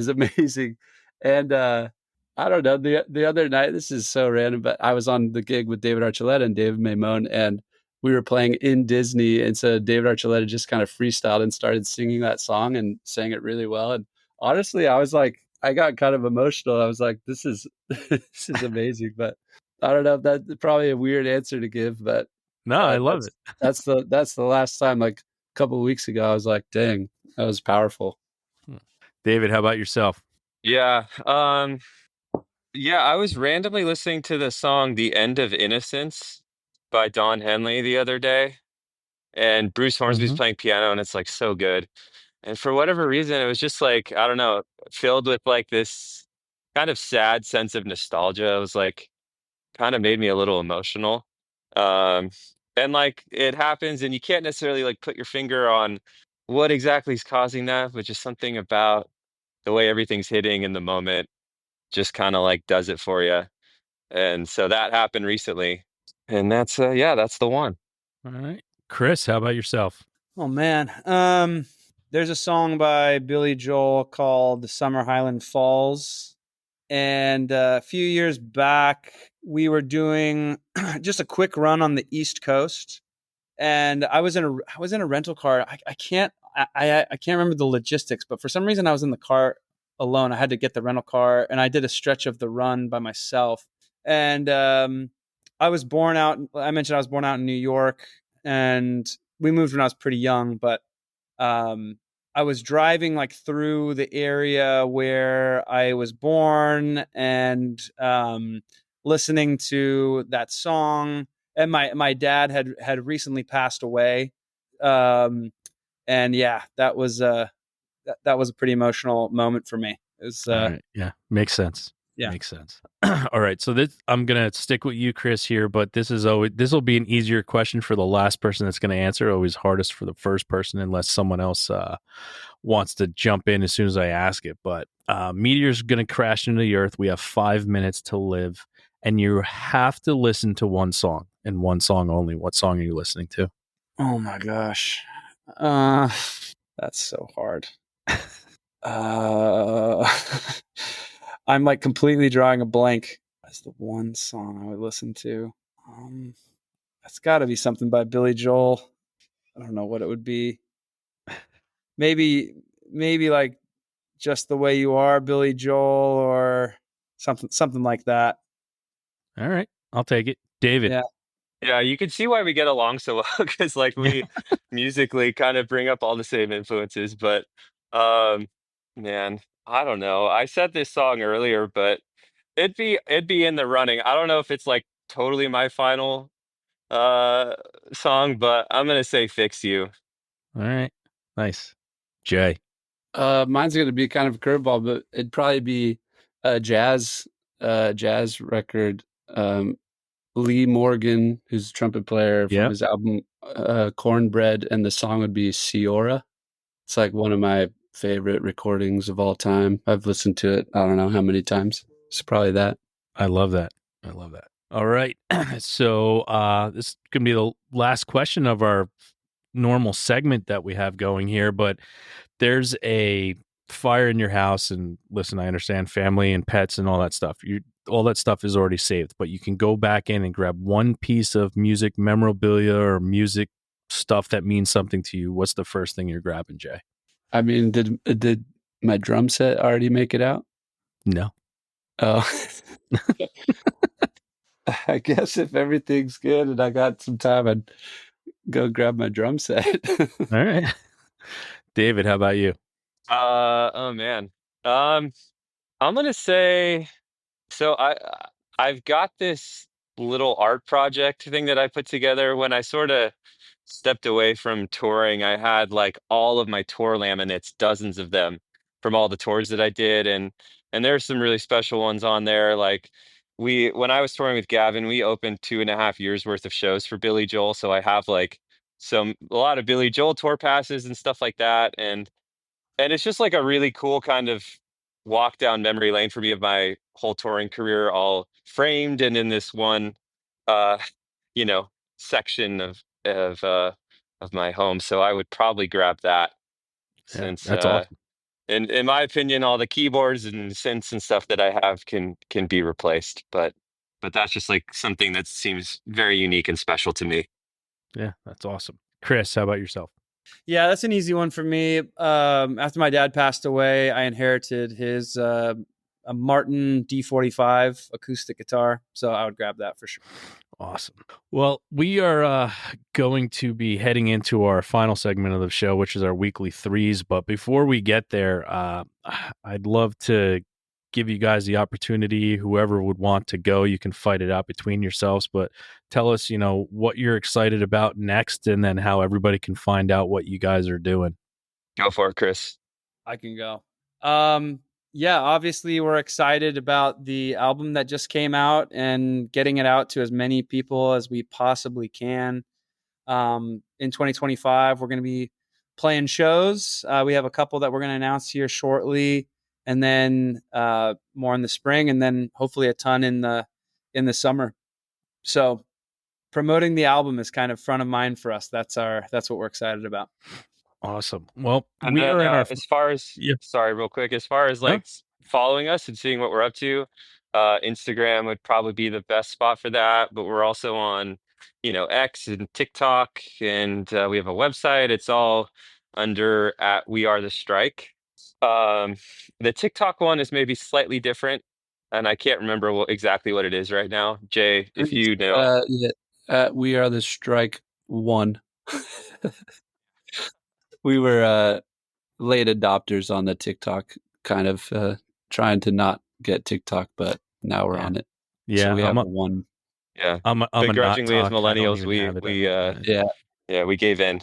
amazing. And I don't know, the other night, this is so random, but I was on the gig with David Archuleta and David Maemone, and we were playing in Disney, and so David Archuleta just kind of freestyled and started singing that song and sang it really well. And honestly, I was like, I got kind of emotional. I was like, this is this is amazing. But I don't know if that's probably a weird answer to give, but No, I love it. That's the last time, like a couple of weeks ago, I was like, dang, that was powerful. David, how about yourself? Yeah. Yeah, I was randomly listening to the song The End of Innocence by Don Henley the other day, and Bruce Hornsby's playing piano, and it's like so good. And for whatever reason, it was just like, I don't know, filled with like this kind of sad sense of nostalgia. It was like kind of made me a little emotional. Um, and like it happens, and you can't necessarily like put your finger on what exactly is causing that, but just something about the way everything's hitting in the moment just kind of like does it for you. And so that happened recently. And that's the one. All right. Chris, how about yourself? Oh man. There's a song by Billy Joel called "The Summer Highland Falls." And a few years back, we were doing just a quick run on the East Coast, and I was in a rental car. I can't remember the logistics, but for some reason I was in the car alone. I had to get the rental car, and I did a stretch of the run by myself. And I was born out. I mentioned I was born out in New York, and we moved when I was pretty young. But I was driving like through the area where I was born, and listening to that song. And my dad had recently passed away, and yeah, that was that was a pretty emotional moment for me. It was, All right. Yeah. Makes sense. Yeah. Makes sense. All right. So this, I'm gonna stick with you, Chris, here, but this will be an easier question for the last person that's gonna answer. Always hardest for the first person, unless someone else wants to jump in as soon as I ask it. But meteor's gonna crash into the earth. We have 5 minutes to live, and you have to listen to one song and one song only. What song are you listening to? Oh my gosh. That's so hard. I'm like completely drawing a blank. That's the one song I would listen to. That's got to be something by Billy Joel. I don't know what it would be. Maybe like Just the Way You Are, Billy Joel, or something like that. All right. I'll take it. David. Yeah. Yeah, you can see why we get along so well because like we musically kind of bring up all the same influences. But um, man, I don't know. I said this song earlier, but it'd be in the running. I don't know if it's like totally my final uh song, but I'm gonna say "Fix You." All right. Nice. Jay. Mine's going to be kind of a curveball, but it'd probably be a jazz record. Lee Morgan, who's a trumpet player from Yep. his album Cornbread, and the song would be Ciora. It's like one of my favorite recordings of all time. I've listened to it I don't know how many times. It's probably that. I love that. I love that. All right. So this is gonna be the last question of our normal segment that we have going here, but there's a fire in your house, and listen, I understand family and pets and all that stuff. All that stuff is already saved, but you can go back in and grab one piece of music memorabilia or music stuff that means something to you. What's the first thing you're grabbing, Jay? I mean, did my drum set already make it out? No. Oh. I guess if everything's good and I got some time, I'd go grab my drum set. All right. David, how about you? Oh man. I'm gonna say so. I've got this little art project thing that I put together when I sort of stepped away from touring. I had like all of my tour laminates, dozens of them from all the tours that I did, and there's some really special ones on there. Like when I was touring with Gavin, we opened 2.5 years worth of shows for Billy Joel, so I have like a lot of Billy Joel tour passes and stuff like that, and it's just like a really cool kind of walk down memory lane for me of my whole touring career, all framed and in this one, uh, you know, section of my home. So I would probably grab that Yeah, since, that's awesome. in my opinion, all the keyboards and synths and stuff that I have can be replaced. But that's just like something that seems very unique and special to me. Yeah, that's awesome. Chris, how about yourself? Yeah, that's an easy one for me. After my dad passed away, I inherited his a Martin D45 acoustic guitar, so I would grab that for sure. Awesome. Well, we are going to be heading into our final segment of the show, which is our weekly threes. But before we get there, I'd love to give you guys the opportunity. Whoever would want to go, you can fight it out between yourselves. But tell us, what you're excited about next, and then how everybody can find out what you guys are doing. Go for it, Chris. I can go. Yeah, obviously we're excited about the album that just came out and getting it out to as many people as we possibly can. In 2025, we're going to be playing shows. We have a couple that we're going to announce here shortly, and then more in the spring, and then hopefully a ton in the summer. So promoting the album is kind of front of mind for us. That's what we're excited about. Awesome. Well, And we then are in our as far as yeah. sorry, real quick, as far as Huh? like following us and seeing what we're up to, Instagram would probably be the best spot for that. But we're also on, X and TikTok, and we have a website. It's all under at We Are the Strike. The TikTok one is maybe slightly different, and I can't remember exactly what it is right now. Jay, if you know. We Are the Strike one. We were late adopters on the TikTok, kind of trying to not get TikTok, but now we're Yeah. on it. Yeah, So we have one. Yeah, I'm a not begrudgingly as talk. I don't millennials, even have it. Yeah. we gave in.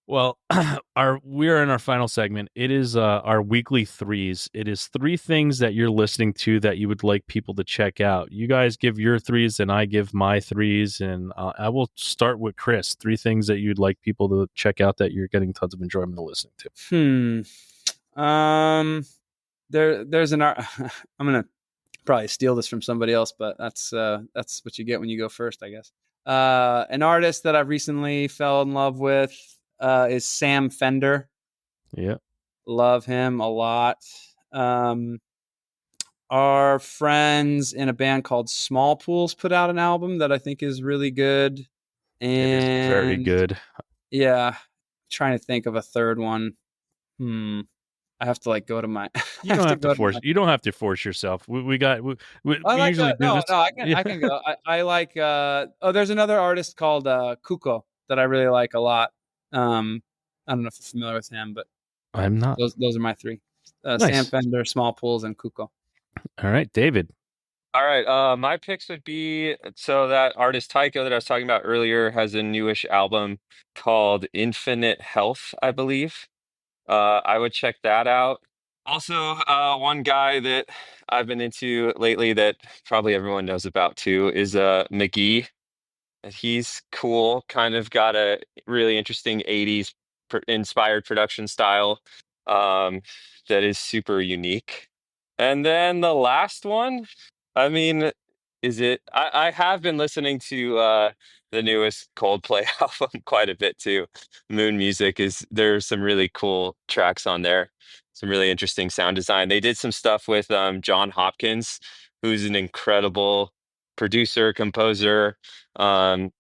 Well, we're in our final segment. It is our weekly threes. It is 3 things that you're listening to that you would like people to check out. You guys give your threes, and I give my threes, and I will start with Chris. 3 things that you'd like people to check out that you're getting tons of enjoyment of listening to. There's an art. I'm gonna probably steal this from somebody else, but that's what you get when you go first, I guess. An artist that I've recently fell in love with is Sam Fender. Yeah. Love him a lot. Our friends in a band called Small Pools put out an album that I think is really good. And It is very good. Yeah, trying to think of a third one. I have to like go to my. You don't have to force. You don't have to force yourself. We usually do this. No, I can go. I like. There's another artist called Kuko that I really like a lot. I don't know if you're familiar with him, but I'm not. Those are my 3. Nice. Sam Fender, Small Pools, and Kuko. All right, David. All right, my picks would be, so that artist Tycho that I was talking about earlier has a newish album called Infinite Health, I believe. I would check that out. Also, one guy that I've been into lately that probably everyone knows about too is McGee. He's cool, kind of got a really interesting 80s inspired production style that is super unique. And then the last one, I mean, I have been listening to the newest Coldplay album quite a bit too. Moon Music there's some really cool tracks on there, some really interesting sound design. They did some stuff with John Hopkins, who's an incredible producer, composer, and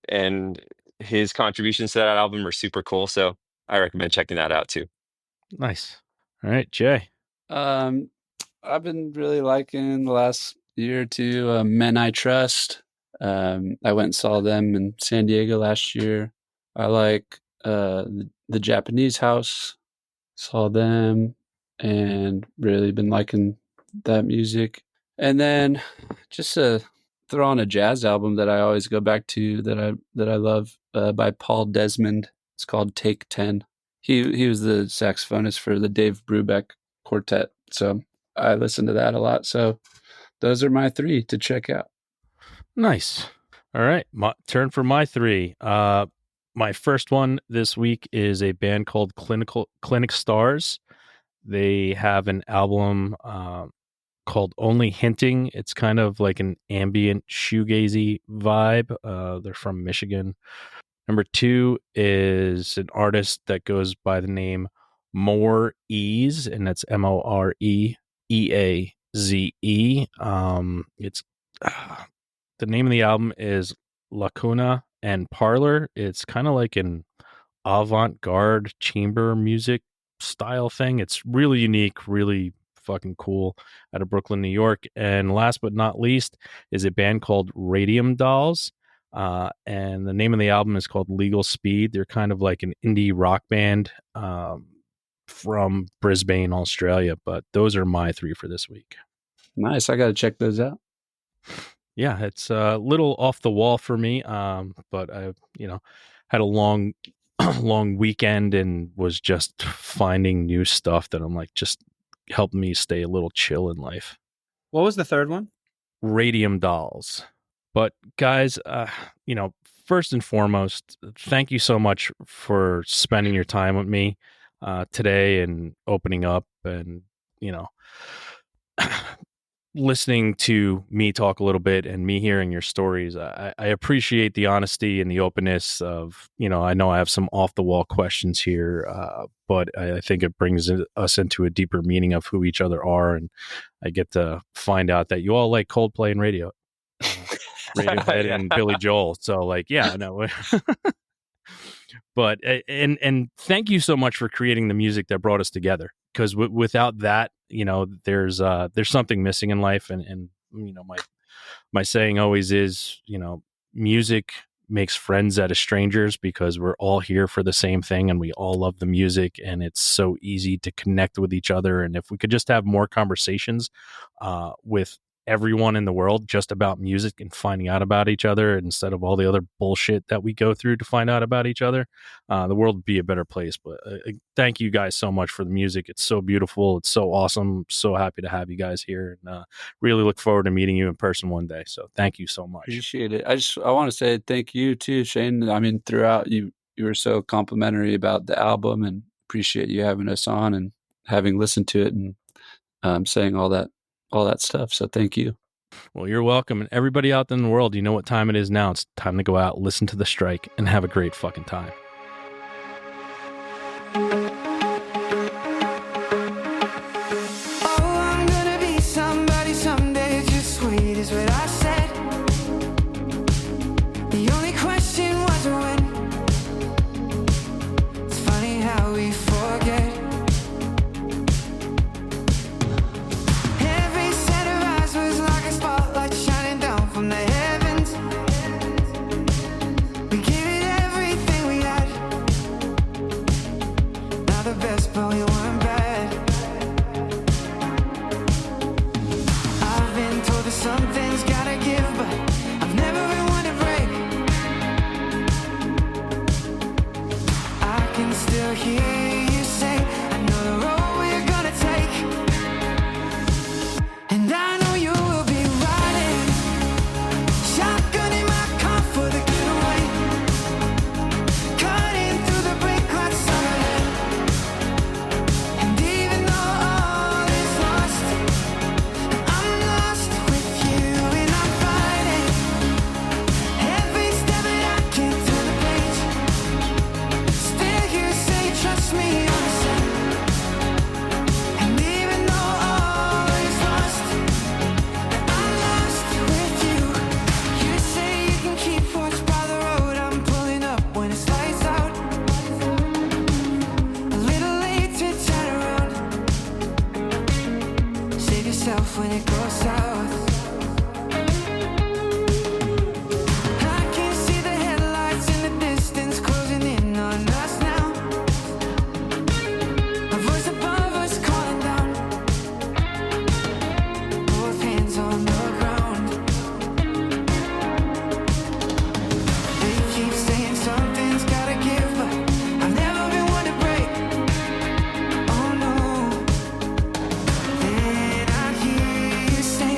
his contributions to that album are super cool. So I recommend checking that out too. Nice. All right, Jay. I've been really liking the last year or two Men I Trust. I went and saw them in San Diego last year. I like the Japanese House. Saw them and really been liking that music. And then just throw on a jazz album that I always go back to that I love by Paul Desmond. It's called Take 10. He was the saxophonist for the Dave Brubeck Quartet. So I listen to that a lot. So those are my 3 to check out. Nice. All right. Turn for my 3. My first one this week is a band called Clinic Stars. They have an album called Only Hinting. It's kind of like an ambient shoegazy vibe. They're from Michigan. Number 2 is an artist that goes by the name More Ease, and that's MoreEaze. It's the name of the album is Lacuna and Parlor. It's kind of like an avant-garde chamber music style thing. It's really unique, really fucking cool, out of Brooklyn, New York. And last but not least is a band called Radium Dolls. And the name of the album is called Legal Speed. They're kind of like an indie rock band from Brisbane, Australia. But those are my 3 for this week. Nice. I got to check those out. Yeah, it's a little off the wall for me. But I, had a long weekend and was just finding new stuff that I'm like, just helped me stay a little chill in life. What was the third one? Radium Dolls. But guys, first and foremost, thank you so much for spending your time with me today and opening up and, listening to me talk a little bit and me hearing your stories. I appreciate the honesty and the openness of, I know I have some off the wall questions here, but I think it brings us into a deeper meaning of who each other are. And I get to find out that you all like Coldplay and Radiohead Yeah. and Billy Joel. So like, yeah, no. But and thank you so much for creating the music that brought us together. Because without that, there's something missing in life. And my saying always is, music makes friends out of strangers, because we're all here for the same thing and we all love the music, and it's so easy to connect with each other. And if we could just have more conversations with everyone in the world just about music and finding out about each other, instead of all the other bullshit that we go through to find out about each other, the world would be a better place. But thank you guys so much for the music. It's so beautiful. It's so awesome. So happy to have you guys here, and really look forward to meeting you in person one day. So thank you so much. Appreciate it. I want to say thank you too, Shane. I mean, throughout you were so complimentary about the album, and appreciate you having us on and having listened to it and saying all that stuff. So thank you. Well, you're welcome. And everybody out in the world, you know what time it is now. It's time to go out, listen to The Strike, and have a great fucking time. Oh, I'm gonna be somebody someday, just sweet is what I said. The only question was when. It's funny how we forget. Every set of eyes was like a spotlight shining down from the heavens. We gave it everything we had. Not the best, but we weren't bad. I've been told that something's gotta give, but I've never been one to break. I can still hear you say, I know the road we're gonna take. And I know you will be riding shotgun in my car for the getaway, cutting through the brake lights sunlight. And even though all is lost, I'm lost with you, and I'm fighting every step that I can turn the page. Still you say trust me on the same. And even though all is lost, I'm lost with you. You say you can keep watch by the road. I'm pulling up when it's lights out. A little late to turn around. Save yourself when it goes south. I can see the headlights in the distance closing in on us now. A voice above us calling down. Both hands on the ground. They keep saying something's gotta give, but I've never been one to break. Oh no. Then I hear you say,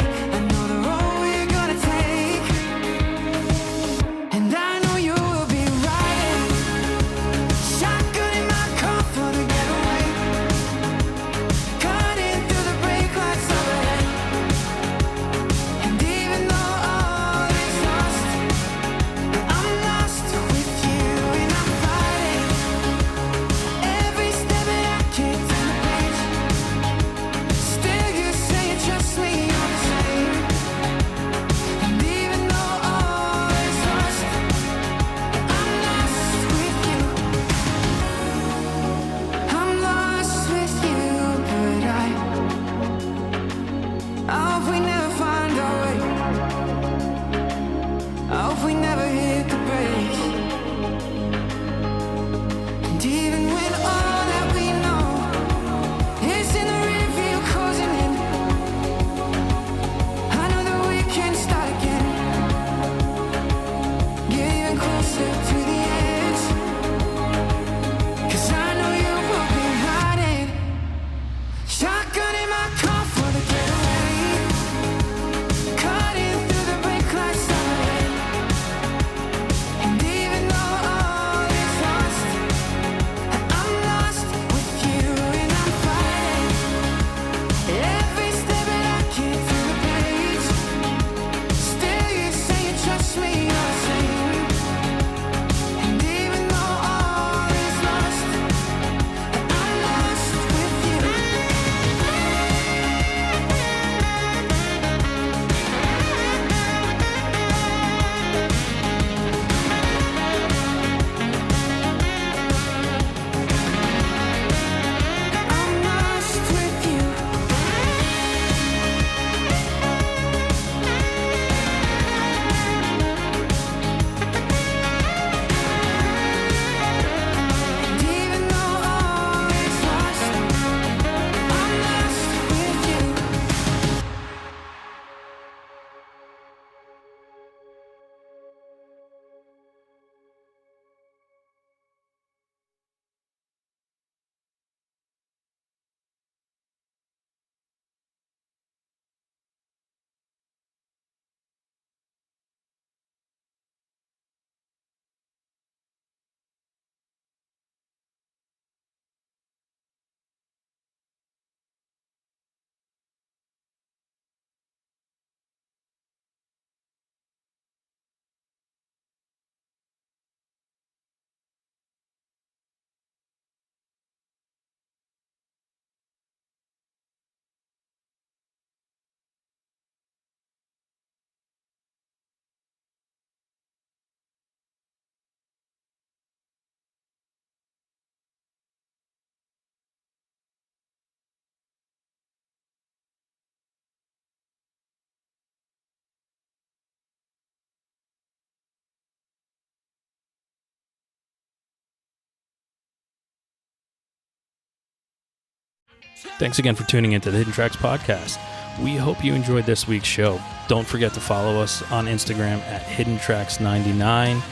Thanks again for tuning into the Hidden Tracks podcast. We hope you enjoyed this week's show. Don't forget to follow us on Instagram at HiddenTracks99.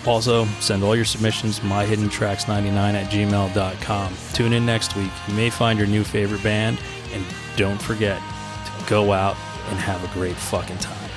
Also, send all your submissions myhiddentracks99@gmail.com. Tune in next week. You may find your new favorite band, and don't forget to go out and have a great fucking time.